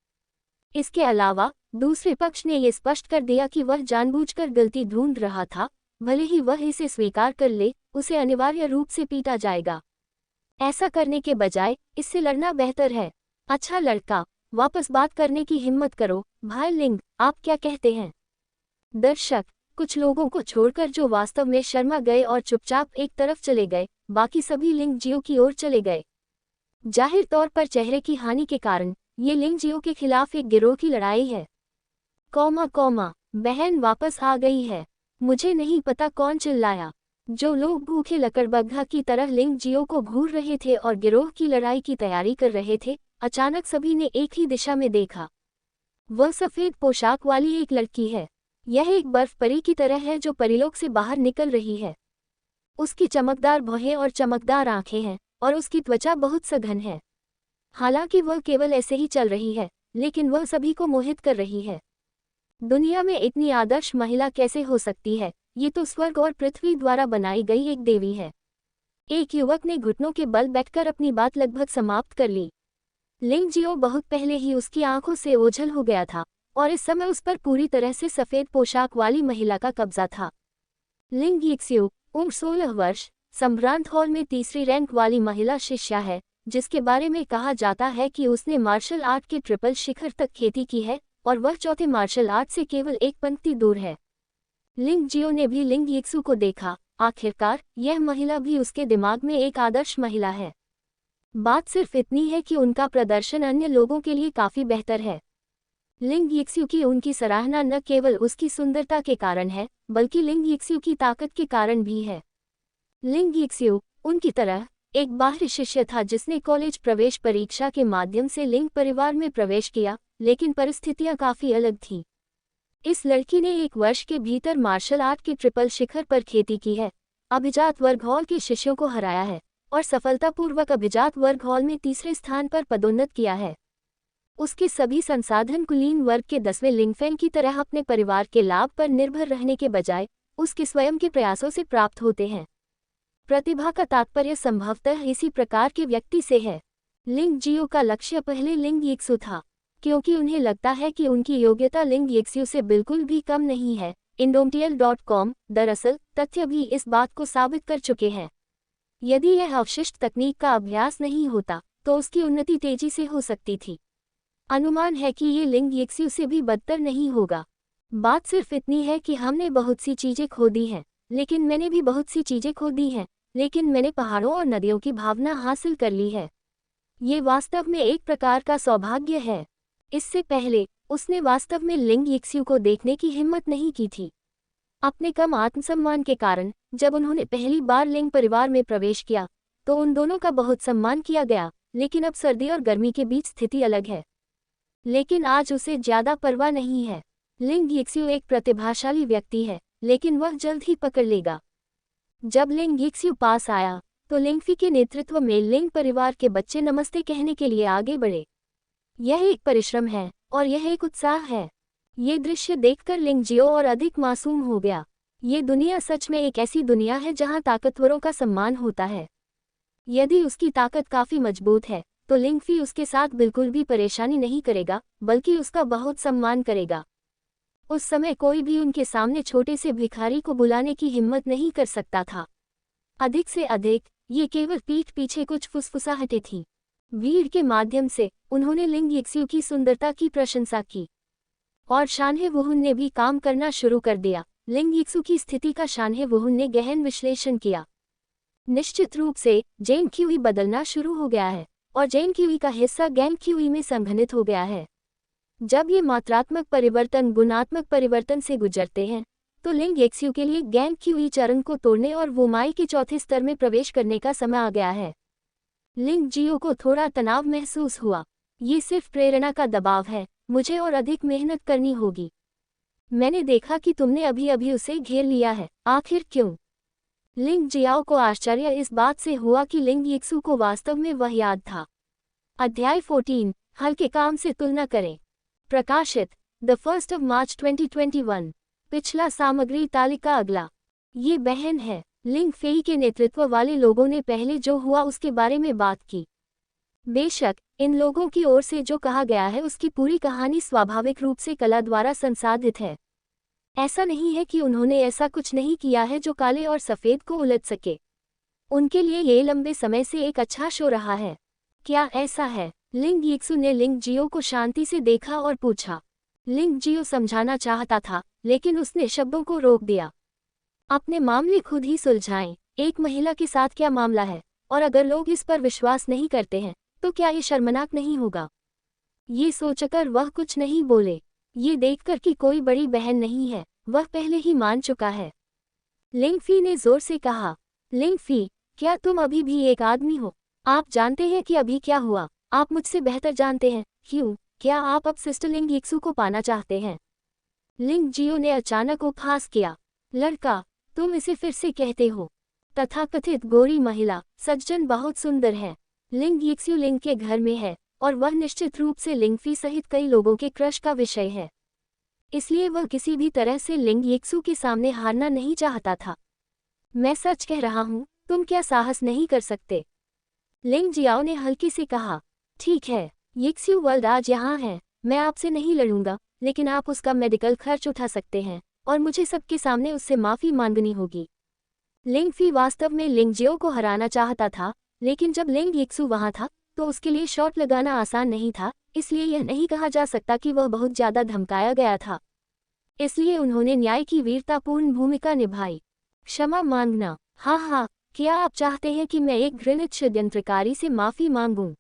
इसके अलावा दूसरे पक्ष ने यह स्पष्ट कर दिया कि वह जानबूझकर गलती ढूंढ रहा था। भले ही वह इसे स्वीकार कर ले, उसे अनिवार्य रूप से पीटा जाएगा। ऐसा करने के बजाय इससे लड़ना बेहतर है। अच्छा लड़का, वापस बात करने की हिम्मत करो। भाई लिंग, आप क्या कहते हैं? दर्शक, कुछ लोगों को छोड़कर जो वास्तव में शर्मा गए और चुपचाप एक तरफ चले गए, बाकी सभी लिंग जियो की ओर चले गए। जाहिर तौर पर चेहरे की हानि के कारण ये लिंग जियो के खिलाफ एक गिरोह की लड़ाई है। बहन वापस आ गई है। मुझे नहीं पता कौन चिल्लाया। जो लोग भूखे लकड़बग्घा की तरह लिंग जियो को घूर रहे थे और गिरोह की लड़ाई की तैयारी कर रहे थे, अचानक सभी ने एक ही दिशा में देखा। वह सफ़ेद पोशाक वाली एक लड़की है। यह एक बर्फ परी की तरह है जो परीलोक से बाहर निकल रही है। उसकी चमकदार भौहें और चमकदार आंखें हैं और उसकी त्वचा बहुत सघन है। हालांकि वह केवल ऐसे ही चल रही है, लेकिन वह सभी को मोहित कर रही है। दुनिया में इतनी आदर्श महिला कैसे हो सकती है? ये तो स्वर्ग और पृथ्वी द्वारा बनाई गई एक देवी है। एक युवक ने घुटनों के बल बैठकर अपनी बात लगभग समाप्त कर ली। लिंग जियो बहुत पहले ही उसकी आंखों से ओझल हो गया था और इस समय उस पर पूरी तरह से सफ़ेद पोशाक वाली महिला का कब्जा था। लिंग यिक्स्यू, उम्र 16 वर्ष, संभ्रांत हॉल में तीसरी रैंक वाली महिला शिष्या है, जिसके बारे में कहा जाता है कि उसने मार्शल आर्ट के ट्रिपल शिखर तक खेती की है और वह चौथे मार्शल आर्ट से केवल एक पंक्ति दूर है। लिंग जियो ने भी लिंग यिक्सू को देखा। आखिरकार यह महिला भी उसके दिमाग में एक आदर्श महिला है। बात सिर्फ इतनी है कि उनका प्रदर्शन अन्य लोगों के लिए काफी बेहतर है। लिंग यिक्स्यू की उनकी सराहना न केवल उसकी सुंदरता के कारण है, बल्कि लिंग यिक्स्यू की ताकत के कारण भी है। लिंग यिक्स्यू, उनकी तरह, एक बाहरी शिष्य था जिसने कॉलेज प्रवेश परीक्षा के माध्यम से लिंग परिवार में प्रवेश किया, लेकिन परिस्थितियां काफी अलग थीं। इस लड़की ने 1 वर्ष के भीतर मार्शल आर्ट के ट्रिपल शिखर पर खेती की है, अभिजात वर्ग हॉल के शिष्यों को हराया है और सफलतापूर्वक अभिजात वर्ग हॉल में 3रे स्थान पर पदोन्नत किया है। उसके सभी संसाधन कुलीन वर्ग के 10वें लिंगफेन की तरह अपने परिवार के लाभ पर निर्भर रहने के बजाय उसके स्वयं के प्रयासों से प्राप्त होते हैं। प्रतिभा का तात्पर्य संभवतः इसी प्रकार के व्यक्ति से है। लिंग जियो का लक्ष्य पहले लिंग यिक्स्यू था, क्योंकि उन्हें लगता है कि उनकी योग्यता लिंग यिक्स्यू से बिल्कुल भी कम नहीं है। Indomtiel.com दरअसल तथ्य भी इस बात को साबित कर चुके हैं। यदि यह अवशिष्ट तकनीक का अभ्यास नहीं होता तो उसकी उन्नति तेजी से हो सकती थी। अनुमान है कि ये लिंग यिक्स्यू से भी बदतर नहीं होगा। बात सिर्फ इतनी है कि हमने बहुत सी चीजें खो दी हैं, लेकिन मैंने भी बहुत सी चीजें खो दी हैं, लेकिन मैंने पहाड़ों और नदियों की भावना हासिल कर ली है। ये वास्तव में एक प्रकार का सौभाग्य है। इससे पहले उसने वास्तव में लिंग यिक्स्यू को देखने की हिम्मत नहीं की थी। अपने कम आत्मसम्मान के कारण जब उन्होंने पहली बार लिंग परिवार में प्रवेश किया तो उन दोनों का बहुत सम्मान किया गया, लेकिन अब सर्दी और गर्मी के बीच स्थिति अलग है। लेकिन आज उसे ज्यादा परवाह नहीं है। लिंग यिक्स्यू एक प्रतिभाशाली व्यक्ति है, लेकिन वह जल्द ही पकड़ लेगा। जब लिंग यिक्स्यू पास आया तो लिंगफी के नेतृत्व में लिंग परिवार के बच्चे नमस्ते कहने के लिए आगे बढ़े। यह एक परिश्रम है और यह एक उत्साह है। ये दृश्य देखकर लिंग जियो और अधिक मासूम हो गया। ये दुनिया सच में एक ऐसी दुनिया है जहां ताकतवरों का सम्मान होता है। यदि उसकी ताकत काफी मजबूत है तो लिंगफी उसके साथ बिल्कुल भी परेशानी नहीं करेगा, बल्कि उसका बहुत सम्मान करेगा। उस समय कोई भी उनके सामने छोटे से भिखारी को बुलाने की हिम्मत नहीं कर सकता था। अधिक से अधिक ये केवल पीठ पीछे कुछ फुसफुसाहटें थीं। भीड़ के माध्यम से उन्होंने लिंग यिक्स्यू की सुंदरता की प्रशंसा की और शानहे-वुहुन ने भी काम करना शुरू कर दिया। लिंग यिक्स्यू की स्थिति का शानहे-वुहुन ने गहन विश्लेषण किया। निश्चित रूप से जेन क्यूई बदलना शुरू हो गया है और जेन क्यूई का हिस्सा गैंग क्यूई में संघनित हो गया है। जब ये मात्रात्मक परिवर्तन गुणात्मक परिवर्तन से गुजरते हैं तो लिंग यिक्स्यू के लिए गैंग क्यूई चरण को तोड़ने और वुमाई के चौथे स्तर में प्रवेश करने का समय आ गया है। लिंग जियो को थोड़ा तनाव महसूस हुआ। ये सिर्फ प्रेरणा का दबाव है, मुझे और अधिक मेहनत करनी होगी। मैंने देखा कि तुमने अभी अभी उसे घेर लिया है, आखिर क्यों? लिंग जियाओ को आश्चर्य इस बात से हुआ कि लिंग यिक्स्यू को वास्तव में वह याद था। अध्याय 14 हल्के काम से तुलना करें। प्रकाशित द 1 मार्च 2021। पिछला सामग्री तालिका अगला। ये बहन है। लिंग फेई के नेतृत्व वाले लोगों ने पहले जो हुआ उसके बारे में बात की। बेशक इन लोगों की ओर से जो कहा गया है उसकी पूरी कहानी स्वाभाविक रूप से कला द्वारा संसाधित है। ऐसा नहीं है कि उन्होंने ऐसा कुछ नहीं किया है जो काले और सफेद को उलट सके। उनके लिए ये लंबे समय से एक अच्छा शो रहा है। क्या ऐसा है? लिंग यिक्स्यू ने लिंग जियो को शांति से देखा और पूछा। लिंग जियो समझाना चाहता था, लेकिन उसने शब्दों को रोक दिया। अपने मामले खुद ही सुलझाएं। एक महिला के साथ क्या मामला है, और अगर लोग इस पर विश्वास नहीं करते हैं तो क्या ये शर्मनाक नहीं होगा? ये सोचकर वह कुछ नहीं बोले। ये देखकर कि कोई बड़ी बहन नहीं है, वह पहले ही मान चुका है। लिंगफी ने जोर से कहा। लिंगफी, क्या तुम अभी भी एक आदमी हो? आप जानते हैं कि अभी क्या हुआ? आप मुझसे बेहतर जानते हैं। क्यों? क्या आप अब सिस्टर लिंग यिक्स्यू को पाना चाहते हैं? लिंग जियो ने अचानक उपहास किया। लड़का, तुम इसे फिर से कहते हो? तथाकथित गोरी महिला सज्जन बहुत सुंदर है। लिंग यिक्स्यू लिंग के घर में है और वह निश्चित रूप से लिंगफी सहित कई लोगों के क्रश का विषय है। इसलिए वह किसी भी तरह से लिंग यिक्स्यू के सामने हारना नहीं चाहता था। मैं सच कह रहा हूँ, तुम क्या साहस नहीं कर सकते? लिंग जियाओ ने हल्के से कहा। ठीक है, यिक्स्यू वर्ल्ड आज यहाँ है। मैं आपसे नहीं लड़ूंगा, लेकिन आप उसका मेडिकल खर्च उठा सकते हैं और मुझे सबके सामने उससे माफी मांगनी होगी। लिंगफी वास्तव में लिंग जियो को हराना चाहता था, लेकिन जब लिंग यिक्स्यू वहां था तो उसके लिए शॉट लगाना आसान नहीं था, इसलिए यह नहीं कहा जा सकता कि वह बहुत ज्यादा धमकाया गया था। इसलिए उन्होंने न्याय की वीरतापूर्ण भूमिका निभाई। क्षमा मांगना, हाँ हाँ, क्या आप चाहते हैं कि मैं एक घृणित षड्यंत्रकारी से माफी मांगूं?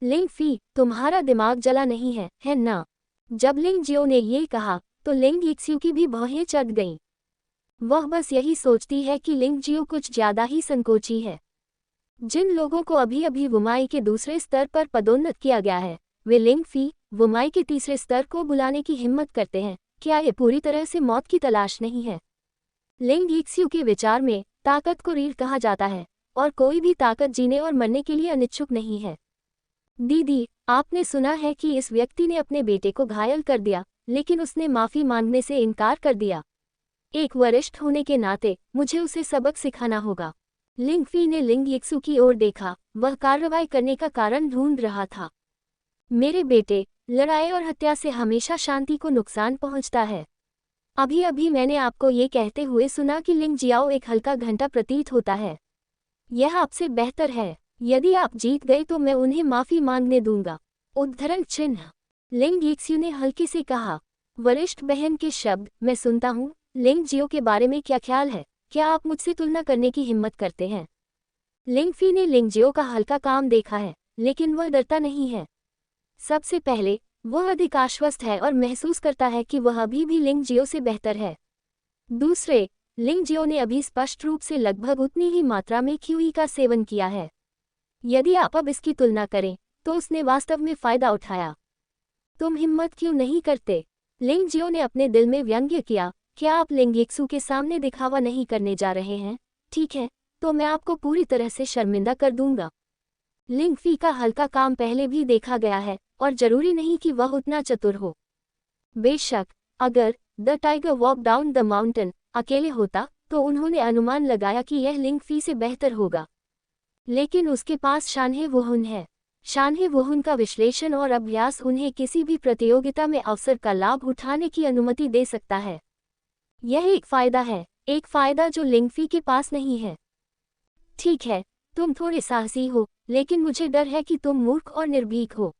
लिंग फी, तुम्हारा दिमाग जला नहीं है ना? जब लिंग जियो ने ये कहा तो लिंग यिक्स्यू की भी भौहें चढ़ गईं। वह बस यही सोचती है कि लिंग जियो कुछ ज्यादा ही संकोची है। जिन लोगों को अभी अभी वुमाई के दूसरे स्तर पर पदोन्नत किया गया है, वे लिंग फी वुमाई के तीसरे स्तर को बुलाने की हिम्मत करते हैं। क्या ये पूरी तरह से मौत की तलाश नहीं है? लिंग यिक्स्यू के विचार में ताकत को रीढ़ कहा जाता है, और कोई भी ताकत जीने और मरने के लिए अनिच्छुक नहीं है। दीदी, आपने सुना है कि इस व्यक्ति ने अपने बेटे को घायल कर दिया, लेकिन उसने माफी मांगने से इनकार कर दिया। एक वरिष्ठ होने के नाते मुझे उसे सबक सिखाना होगा। लिंग फी ने लिंग यिक्स्यू की ओर देखा। वह कार्रवाई करने का कारण ढूंढ रहा था। मेरे बेटे, लड़ाई और हत्या से हमेशा शांति को नुकसान पहुंचता है। अभी अभी मैंने आपको ये कहते हुए सुना कि लिंग जियाओ एक हल्का घंटा प्रतीत होता है। यह आपसे बेहतर है। यदि आप जीत गए तो मैं उन्हें माफी मांगने दूंगा। उद्धरण चिन्ह। लिंग यिक्स्यू ने हल्के से कहा। वरिष्ठ बहन के शब्द, मैं सुनता हूँ। लिंग जियो के बारे में क्या ख्याल है? क्या आप मुझसे तुलना करने की हिम्मत करते हैं? लिंग फी ने लिंग जियो का हल्का काम देखा है, लेकिन वह डरता नहीं है। सबसे पहले, वह अधिक आश्वस्त है और महसूस करता है कि वह अभी भी लिंग जियो से बेहतर है। दूसरे, लिंग जियो ने अभी स्पष्ट रूप से लगभग उतनी ही मात्रा में क्यूई का सेवन किया है। यदि आप अब इसकी तुलना करें, तो उसने वास्तव में फायदा उठाया। तुम हिम्मत क्यों नहीं करते? लिंग जियो ने अपने दिल में व्यंग्य किया। क्या आप लिंग यिक्स्यू के सामने दिखावा नहीं करने जा रहे हैं? ठीक है, तो मैं आपको पूरी तरह से शर्मिंदा कर दूंगा। लिंग फी का हल्का काम पहले भी देखा गया है, और जरूरी नहीं कि वह उतना चतुर हो। बेशक, अगर the tiger walk down the mountain अकेले होता, तो उन्होंने अनुमान लगाया कि यह लिंग फी से बेहतर होगा। लेकिन उसके पास शानहे वुहुन है। शानहे वुहुन का विश्लेषण और अभ्यास उन्हें किसी भी प्रतियोगिता में अवसर का लाभ उठाने की अनुमति दे सकता है। यह एक फायदा है, एक फायदा जो लिंग फी के पास नहीं है। ठीक है, तुम थोड़े साहसी हो, लेकिन मुझे डर है कि तुम मूर्ख और निर्भीक हो।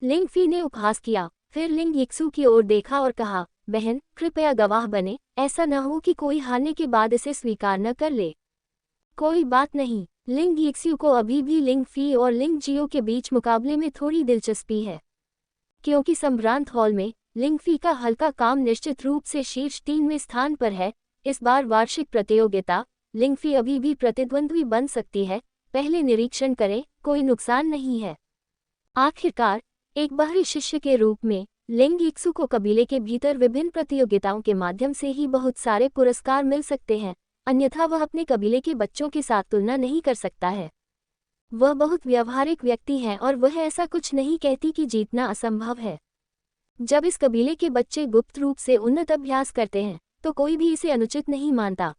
लिंग फी ने उपहास किया, फिर लिंग यिक्स्यू की ओर देखा और कहा, बहन, कृपया गवाह बने। ऐसा न हो कि कोई हारने के बाद इसे स्वीकार न कर ले। कोई बात नहीं। लिंग यिक्स्यू को अभी भी लिंग फी और लिंग जियो के बीच मुकाबले में थोड़ी दिलचस्पी है, क्योंकि संभ्रांत हॉल में लिंग फी का हल्का काम निश्चित रूप से शीर्ष 3 में स्थान पर है। इस बार वार्षिक प्रतियोगिता, लिंग फी अभी भी प्रतिद्वंद्वी बन सकती है। पहले निरीक्षण करें, कोई नुकसान नहीं है। आखिरकार, एक बाहरी शिष्य के रूप में लिंग यिक्स्यू को कबीले के भीतर विभिन्न प्रतियोगिताओं के माध्यम से ही बहुत सारे पुरस्कार मिल सकते हैं, अन्यथा वह अपने कबीले के बच्चों के साथ तुलना नहीं कर सकता है। वह बहुत व्यावहारिक व्यक्ति है और वह ऐसा कुछ नहीं कहती कि जीतना असंभव है। जब इस कबीले के बच्चे गुप्त रूप से उन्नत अभ्यास करते हैं, तो कोई भी इसे अनुचित नहीं मानता।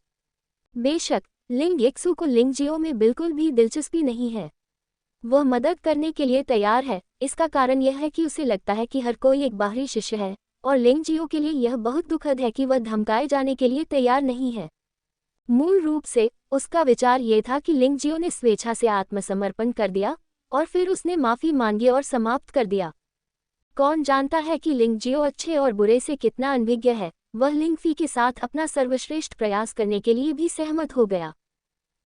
बेशक, लिंग यिक्स्यू को लिंग जियो में बिल्कुल भी दिलचस्पी नहीं है। वह मदद करने के लिए तैयार है। इसका कारण यह है कि उसे लगता है कि हर कोई एक बाहरी शिष्य है, और लिंग जियो के लिए यह बहुत दुखद है कि वह धमकाए जाने के लिए तैयार नहीं है। मूल रूप से उसका विचार ये था कि लिंग जियो ने स्वेच्छा से आत्मसमर्पण कर दिया, और फिर उसने माफी मांगी और समाप्त कर दिया। कौन जानता है कि लिंग जियो अच्छे और बुरे से कितना अनभिज्ञ है। वह लिंग फी के साथ अपना सर्वश्रेष्ठ प्रयास करने के लिए भी सहमत हो गया।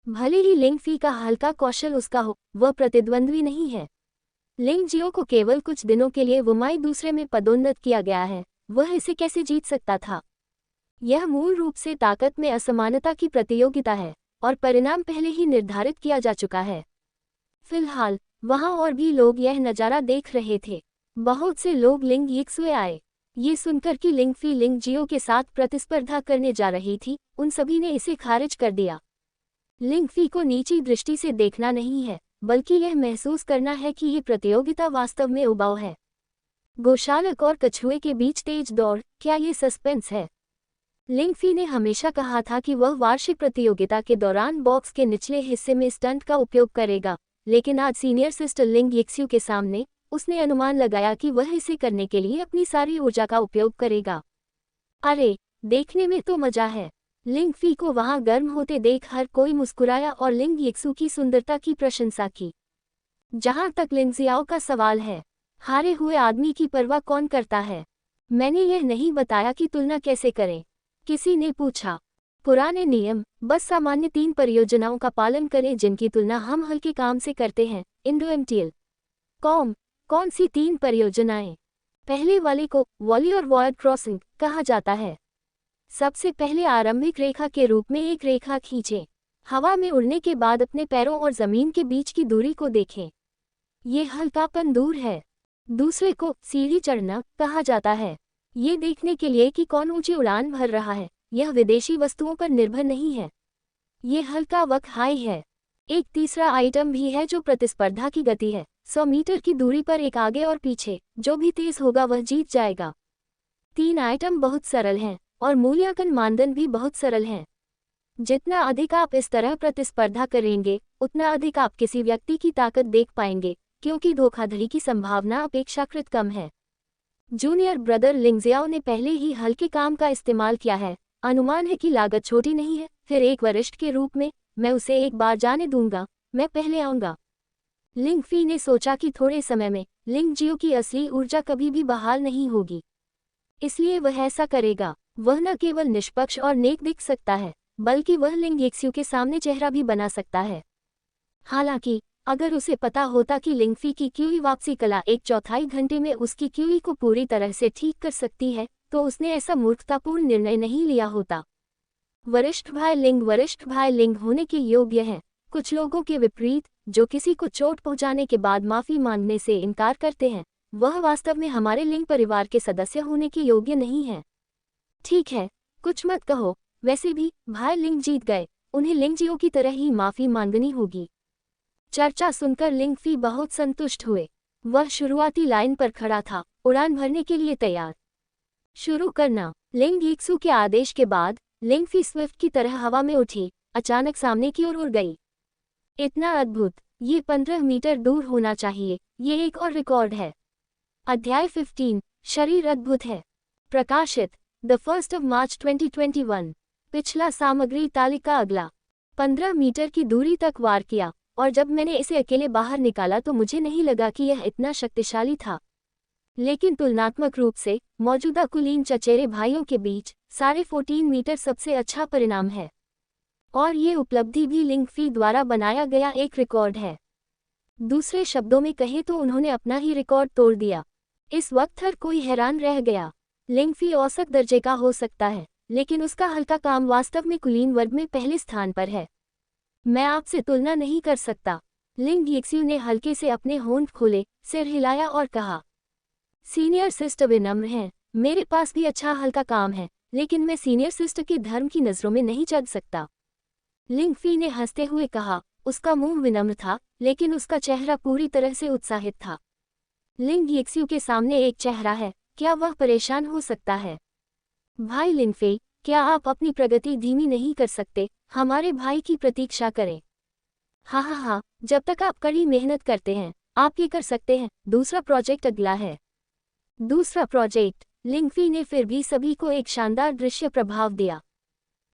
भले ही लिंग फी का हल्का कौशल उसका हो, वह प्रतिद्वंद्वी नहीं है। लिंग जियो को केवल कुछ दिनों के लिए वुमाई दूसरे में पदोन्नत किया गया है। वह इसे कैसे जीत सकता था? यह मूल रूप से ताकत में असमानता की प्रतियोगिता है, और परिणाम पहले ही निर्धारित किया जा चुका है। फिलहाल, वहां और भी लोग यह नज़ारा देख रहे थे। बहुत से लोग लिंग यिक्स्यू आए। ये सुनकर कि लिंग फी लिंग जियो के साथ प्रतिस्पर्धा करने जा रही थी, उन सभी ने इसे खारिज कर दिया। लिंग फी को नीची दृष्टि से देखना नहीं है, बल्कि यह महसूस करना है कि ये प्रतियोगिता वास्तव में उबाऊ है। गोशालक और कछुए के बीच तेज दौड़, क्या ये सस्पेंस है? लिंग फी ने हमेशा कहा था कि वह वार्षिक प्रतियोगिता के दौरान बॉक्स के निचले हिस्से में स्टंट का उपयोग करेगा, लेकिन आज सीनियर सिस्टर लिंग यिक्स्यू के सामने उसने अनुमान लगाया कि वह इसे करने के लिए अपनी सारी ऊर्जा का उपयोग करेगा। अरे, देखने में तो मजा है। लिंग फी को वहां गर्म होते देख हर कोई मुस्कुराया और लिंग यिक्स्यू की सुंदरता की प्रशंसा की। जहां तक लिंग जियाओ का सवाल है, हारे हुए आदमी की परवाह कौन करता है? मैंने यह नहीं बताया कि तुलना कैसे करें, किसी ने पूछा। पुराने नियम, बस सामान्य 3 परियोजनाओं का पालन करें जिनकी तुलना हम हल्के काम से करते हैं। इंडोएमटीएल कॉम। कौन सी 3 परियोजनाएं? पहले वाले को वॉली और वायर्ड क्रॉसिंग कहा जाता है। सबसे पहले आरंभिक रेखा के रूप में एक रेखा खींचें। हवा में उड़ने के बाद अपने पैरों और जमीन के बीच की दूरी को देखें। ये हल्कापन दूर है। दूसरे को सीढ़ी चढ़ना कहा जाता है। ये देखने के लिए कि कौन ऊंची उड़ान भर रहा है। यह विदेशी वस्तुओं पर निर्भर नहीं है। ये हल्का वक हाई है। एक तीसरा आइटम भी है जो प्रतिस्पर्धा की गति है। 100 मीटर की दूरी पर एक आगे और पीछे, जो भी तेज होगा वह जीत जाएगा। 3 आइटम बहुत सरल हैं और मूल्यांकन मानदंड भी बहुत सरल हैं। जितना अधिक आप इस तरह प्रतिस्पर्धा करेंगे, उतना अधिक आप किसी व्यक्ति की ताकत देख पाएंगे, क्योंकि धोखाधड़ी की संभावना अपेक्षाकृत कम है। जूनियर ब्रदर लिंगजियाओ ने पहले ही हल्के काम का इस्तेमाल किया है। अनुमान है कि लागत छोटी नहीं है। फिर एक वरिष्ठ के रूप में, मैं उसे एक बार जाने दूंगा, मैं पहले आऊंगा। लिंग फी ने सोचा कि थोड़े समय में लिंग जियो की असली ऊर्जा कभी भी बहाल नहीं होगी, इसलिए वह ऐसा करेगा। वह न केवल निष्पक्ष और नेक दिख सकता है, बल्कि वह लिंग एक्स्यू के सामने चेहरा भी बना सकता है। हालांकि अगर उसे पता होता कि लिंग फी की क्यूई वापसी कला 1/4 घंटे में उसकी क्यूई को पूरी तरह से ठीक कर सकती है, तो उसने ऐसा मूर्खतापूर्ण निर्णय नहीं लिया होता। वरिष्ठ भाई लिंग होने के योग्य हैं। कुछ लोगों के विपरीत, जो किसी को चोट पहुंचाने के बाद माफी मांगने से इनकार करते हैं, वह वास्तव में हमारे लिंग परिवार के सदस्य होने के योग्य नहीं हैं। ठीक है, कुछ मत कहो। वैसे भी भाई लिंग जीत गए, उन्हें लिंग जियो की तरह ही माफी मांगनी होगी। चर्चा सुनकर लिंग फी बहुत संतुष्ट हुए। वह शुरुआती लाइन पर खड़ा था, उड़ान भरने के लिए तैयार। शुरू करना। लिंग एक्सू के आदेश के बाद लिंग फी स्विफ्ट की तरह हवा में उठी, अचानक सामने की ओर उड़ गई। इतना अद्भुत, ये 15 मीटर दूर होना चाहिए। ये एक और रिकॉर्ड है। अध्याय 15, शरीर अद्भुत है। प्रकाशित द 1 मार्च 2021। पिछला सामग्री तालिका अगला 15 मीटर की दूरी तक वार किया, और जब मैंने इसे अकेले बाहर निकाला तो मुझे नहीं लगा कि यह इतना शक्तिशाली था। लेकिन तुलनात्मक रूप से मौजूदा कुलीन चचेरे भाइयों के बीच 14.5 मीटर सबसे अच्छा परिणाम है। और ये उपलब्धि भी लिंग फी द्वारा बनाया गया एक रिकॉर्ड है। दूसरे शब्दों में कहें तो उन्होंने अपना ही रिकॉर्ड तोड़ दिया। इस वक्त हर कोई हैरान रह गया। लिंग फी औसत दर्जे का हो सकता है, लेकिन उसका हल्का काम वास्तव में कुलीन वर्ग में पहले स्थान पर है। मैं आपसे तुलना नहीं कर सकता। लिंग एक्स्यू ने हल्के से अपने होंठ खोले, सिर हिलाया और कहा, सीनियर सिस्टर विनम्र हैं। मेरे पास भी अच्छा हल्का काम है, लेकिन मैं सीनियर सिस्टर के धर्म की नज़रों में नहीं चढ़ सकता। लिंग फी ने हंसते हुए कहा। उसका मुंह विनम्र था, लेकिन उसका चेहरा पूरी तरह से उत्साहित था। लिंग एक्स्यू के सामने एक चेहरा है, क्या वह परेशान हो सकता है? भाई लिंग फी, क्या आप अपनी प्रगति धीमी नहीं कर सकते? हमारे भाई की प्रतीक्षा करें। हाँ, जब तक आप कड़ी मेहनत करते हैं, आप ये कर सकते हैं। दूसरा प्रोजेक्ट अगला है। दूसरा प्रोजेक्ट। लिंग फी ने फिर भी सभी को एक शानदार दृश्य प्रभाव दिया।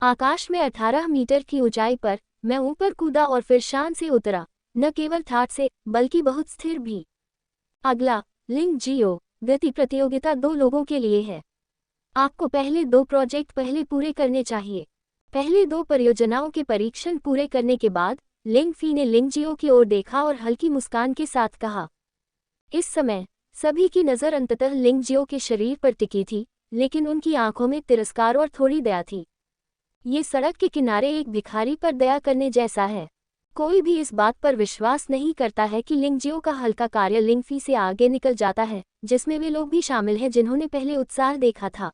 आकाश में 18 मीटर की ऊंचाई पर मैं ऊपर कूदा और फिर शान से उतरा, न केवल ठाठ से, बल्कि बहुत स्थिर भी। अगला, लिंग जियो। गति प्रतियोगिता 2 लोगों के लिए है। आपको पहले 2 प्रोजेक्ट पहले पूरे करने चाहिए। पहले 2 परियोजनाओं के परीक्षण पूरे करने के बाद लिंग फी ने लिंग जियो की ओर देखा और हल्की मुस्कान के साथ कहा। इस समय सभी की नज़र अंततः लिंग जियो के शरीर पर टिकी थी, लेकिन उनकी आंखों में तिरस्कार और थोड़ी दया थी। ये सड़क के किनारे एक भिखारी पर दया करने जैसा है। कोई भी इस बात पर विश्वास नहीं करता है कि लिंग जियो का हल्का कार्य लिंग फी से आगे निकल जाता है, जिसमें वे लोग भी शामिल हैं जिन्होंने पहले उत्साह देखा था।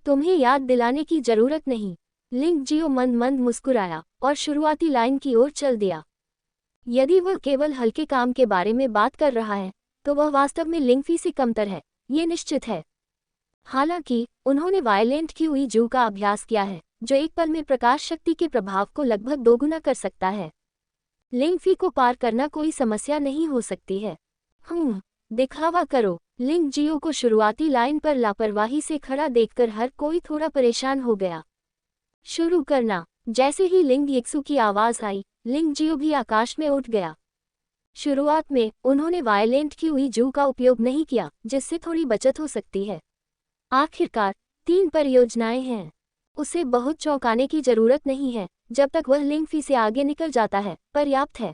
तुम्हें याद दिलाने की जरूरत नहीं। लिंग जियो मंद मंद मुस्कुराया और शुरुआती लाइन की ओर चल दिया। यदि वह केवल हल्के काम के बारे में बात कर रहा है, तो वह वास्तव में लिंग फी से कमतर है, ये निश्चित है। हालांकि उन्होंने वायलेंट क्यूई जू का अभ्यास किया है, जो एक पल में प्रकाश शक्ति के प्रभाव को लगभग दोगुना कर सकता है। लिंग फी को पार करना कोई समस्या नहीं हो सकती है। दिखावा करो। लिंग जियो को शुरुआती लाइन पर लापरवाही से खड़ा देखकर हर कोई थोड़ा परेशान हो गया। शुरू करना। जैसे ही लिंग एक्सू की आवाज आई, लिंग जियो भी आकाश में उठ गया। शुरुआत में उन्होंने वायलेंट क्यूई जू का उपयोग नहीं किया, जिससे थोड़ी बचत हो सकती है। आखिरकार 3 परियोजनाएं हैं। उसे बहुत चौंकाने की जरूरत नहीं है, जब तक वह लिंग फी से आगे निकल जाता है, पर्याप्त है।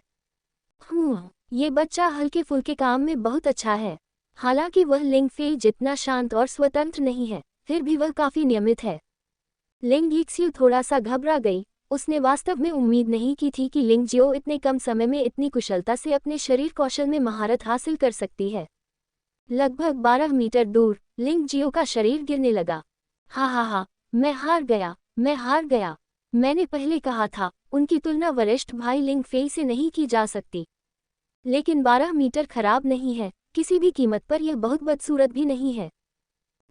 ये बच्चा हल्के फुल्के काम में बहुत अच्छा है। हालांकि वह लिंग फी जितना शांत और स्वतंत्र नहीं है, फिर भी वह काफी नियमित है। लिंग यीक्स्यू थोड़ा सा घबरा गई। उसने वास्तव में उम्मीद नहीं की थी कि लिंग जियो इतने कम समय में इतनी कुशलता से अपने शरीर कौशल में महारत हासिल कर सकती है। लगभग 12 मीटर दूर लिंग जियो का शरीर गिरने लगा। हा, मैं हार गया। मैंने पहले कहा था, उनकी तुलना वरिष्ठ भाई लिंग फेई से नहीं की जा सकती। लेकिन 12 मीटर खराब नहीं है, किसी भी कीमत पर यह बहुत बदसूरत भी नहीं है।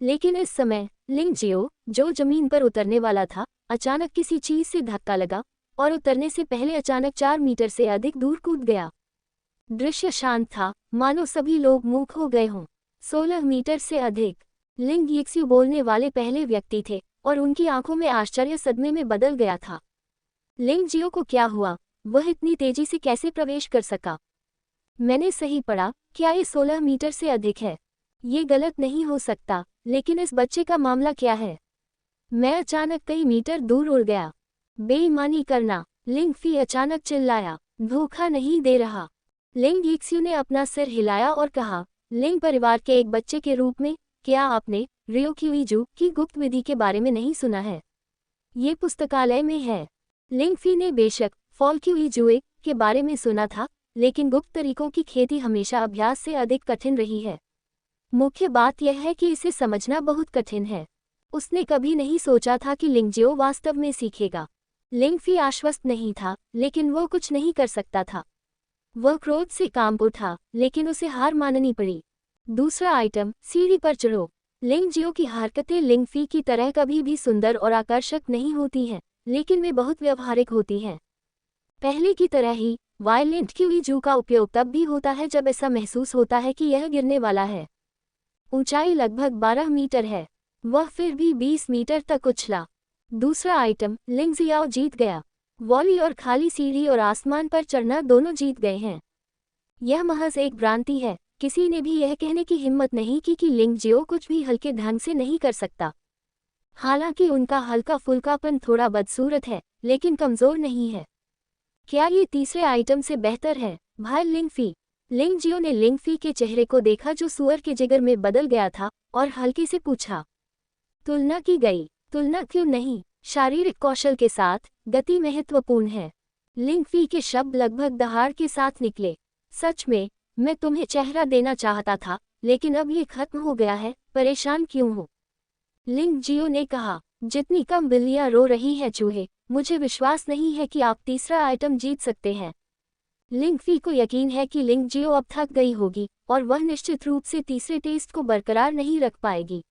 लेकिन इस समय लिंग जियो, जो जमीन पर उतरने वाला था, अचानक किसी चीज से धक्का लगा और उतरने से पहले अचानक 4 मीटर से अधिक दूर कूद गया। दृश्य शांत था, मानो सभी लोग मूक हो गए हों। 16 मीटर से अधिक। लिंग यीक्स्यू बोलने वाले पहले व्यक्ति थे और उनकी आंखों में आश्चर्य सदमे में बदल गया था। लिंग जियो को क्या हुआ? वह इतनी तेजी से कैसे प्रवेश कर सका? मैंने सही पढ़ा, क्या ये 16 मीटर से अधिक है? ये गलत नहीं हो सकता, लेकिन इस बच्चे का मामला क्या है? मैं अचानक कई मीटर दूर उड़ गया। बेईमानी करना, लिंग फी अचानक चिल्लाया। धोखा नहीं दे रहा। लिंग यीक्स्यू ने अपना सिर हिलाया और कहा, लिंग परिवार के एक बच्चे के रूप में, क्या आपने रियोक्यूइजू की गुप्त विधि के बारे में नहीं सुना है? ये पुस्तकालय में है। लिंग फी ने बेशक फॉल्क्यूइजुए के बारे में सुना था, लेकिन गुप्त तरीकों की खेती हमेशा अभ्यास से अधिक कठिन रही है। मुख्य बात यह है कि इसे समझना बहुत कठिन है। उसने कभी नहीं सोचा था कि लिंग जियो वास्तव में सीखेगा। लिंग फी आश्वस्त नहीं था, लेकिन वो कुछ नहीं कर सकता था। वह क्रोध से कांप उठा, लेकिन उसे हार माननी पड़ी। दूसरा आइटम, सीढ़ी पर चढ़ो। लिंग जियो की हरकतें लिंग फी की तरह कभी भी सुंदर और आकर्षक नहीं होती हैं, लेकिन वे बहुत व्यवहारिक होती हैं। पहले की तरह ही वायलेंट क्यूइजू का उपयोग तब भी होता है जब ऐसा महसूस होता है कि यह गिरने वाला है। ऊंचाई लगभग 12 मीटर है। वह फिर भी 20 मीटर तक उछला। दूसरा आइटम, लिंग जियाओ जीत गया। वॉली और खाली सीढ़ी और आसमान पर चढ़ना दोनों जीत गए हैं। यह महज एक भ्रांति है। किसी ने भी यह कहने की हिम्मत नहीं की कि लिंग जियो कुछ भी हल्के ढंग से नहीं कर सकता। हालांकि उनका हल्का फुल्कापन थोड़ा बदसूरत है, लेकिन कमजोर नहीं है। क्या ये तीसरे आइटम से बेहतर है, भाई लिंग फी? लिंग जियो ने लिंग फी के चेहरे को देखा जो सुअर के जिगर में बदल गया था, और हल्के से पूछा, तुलना की गई? तुलना क्यों नहीं? शारीरिक कौशल के साथ गति महत्वपूर्ण है। लिंग फी के शब्द लगभग दहाड़ के साथ निकले। सच में, मैं तुम्हें चेहरा देना चाहता था, लेकिन अब ये खत्म हो गया है। परेशान क्यों हो? लिंग जियो ने कहा, जितनी कम बिल्लियां रो रही है चूहे, मुझे विश्वास नहीं है कि आप तीसरा आइटम जीत सकते हैं। लिंग फी को यकीन है कि लिंग जियो अब थक गई होगी, और वह निश्चित रूप से तीसरे टेस्ट को बरकरार नहीं रख पाएगी।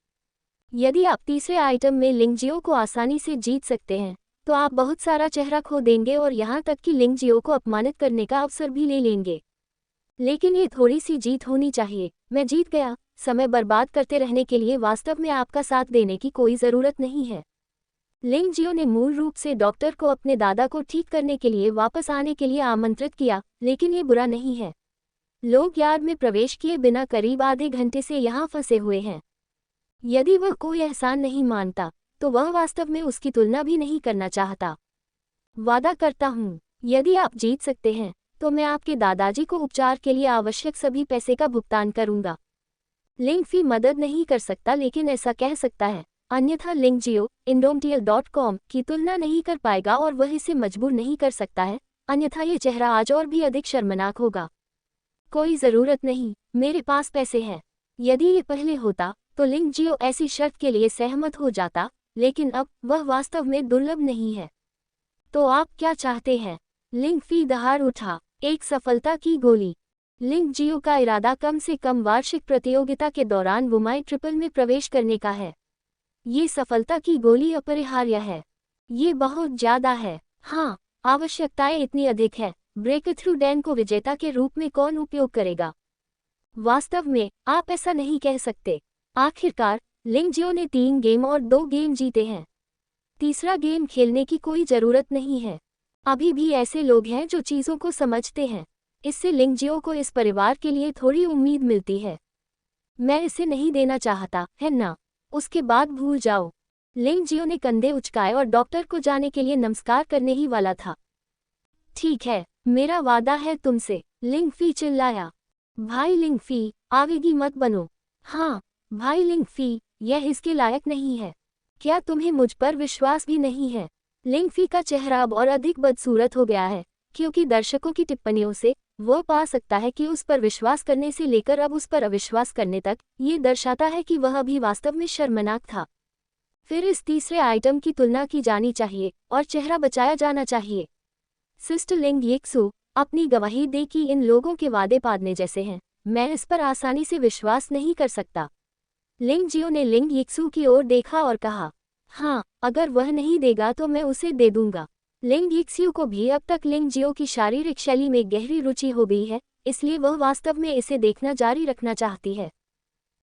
यदि आप तीसरे आइटम में लिंग जियो को आसानी से जीत सकते हैं, तो आप बहुत सारा चेहरा खो देंगे और यहाँ तक कि लिंग जियो को अपमानित करने का अवसर भी ले लेंगे। लेकिन ये थोड़ी सी जीत होनी चाहिए। मैं जीत गया। समय बर्बाद करते रहने के लिए वास्तव में आपका साथ देने की कोई ज़रूरत नहीं है। लिंग जियो ने मूल रूप से डॉक्टर को अपने दादा को ठीक करने के लिए वापस आने के लिए आमंत्रित किया, लेकिन ये बुरा नहीं है। लोग यार्ड में प्रवेश किए बिना करीब आधे घंटे से यहाँ फंसे हुए हैं। यदि वह कोई एहसान नहीं मानता, तो वह वास्तव में उसकी तुलना भी नहीं करना चाहता। वादा करता हूँ, यदि आप जीत सकते हैं, तो मैं आपके दादाजी को उपचार के लिए आवश्यक सभी पैसे का भुगतान करूंगा। लिंग फी मदद नहीं कर सकता, लेकिन ऐसा कह सकता है। अन्यथा लिंग जियो indomtiel.com की तुलना नहीं कर पाएगा और वह इसे मजबूर नहीं कर सकता है, अन्यथा ये चेहरा आज और भी अधिक शर्मनाक होगा। कोई ज़रूरत नहीं, मेरे पास पैसे हैं। यदि ये पहले होता, तो लिंग जियो ऐसी शर्त के लिए सहमत हो जाता, लेकिन अब वह वास्तव में दुर्लभ नहीं है। तो आप क्या चाहते हैं? लिंग फी दहाड़ उठा। एक सफलता की गोली। लिंग जियो का इरादा कम से कम वार्षिक प्रतियोगिता के दौरान वुमाई ट्रिपल में प्रवेश करने का है। ये सफलता की गोली अपरिहार्य है। ये बहुत ज्यादा है। हाँ, आवश्यकताएं इतनी अधिक है। ब्रेकथ्रू डैन को विजेता के रूप में कौन उपयोग करेगा? वास्तव में, आप ऐसा नहीं कह सकते। आखिरकार, लिंग जियो ने 3 गेम और 2 गेम जीते हैं। तीसरा गेम खेलने की कोई जरूरत नहीं है। अभी भी ऐसे लोग हैं जो चीजों को समझते हैं। इससे लिंग जियो को इस परिवार के लिए थोड़ी उम्मीद मिलती है। मैं इसे नहीं देना चाहता, है ना? उसके बाद भूल जाओ। लिंग जियो ने कंधे उचकाए और डॉक्टर को जाने के लिए नमस्कार करने ही वाला था। ठीक है, मेरा वादा है तुमसे, लिंग फी चिल्लाया। भाई लिंग फी, आवेगी मत बनो। हाँ, भाई लिंग फी, यह इसके लायक नहीं है। क्या तुम्हें मुझ पर विश्वास भी नहीं है? लिंग फी का चेहरा अब और अधिक बदसूरत हो गया है, क्योंकि दर्शकों की टिप्पणियों से वो पा सकता है कि उस पर विश्वास करने से लेकर अब उस पर अविश्वास करने तक ये दर्शाता है कि वह अभी वास्तव में शर्मनाक था। फिर इस तीसरे आइटम की तुलना की जानी चाहिए और चेहरा बचाया जाना चाहिए। सिस्टर लिंग येक्सू, अपनी गवाही दे कि इन लोगों के वादे पादने जैसे हैं, मैं इस पर आसानी से विश्वास नहीं कर सकता। लिंग जियो ने लिंग येक्सू की ओर देखा और कहा, हाँ, अगर वह नहीं देगा तो मैं उसे दे दूंगा। लिंग येक्सू को भी अब तक लिंग जियो की शारीरिक शैली में गहरी रुचि हो गई है, इसलिए वह वास्तव में इसे देखना जारी रखना चाहती है।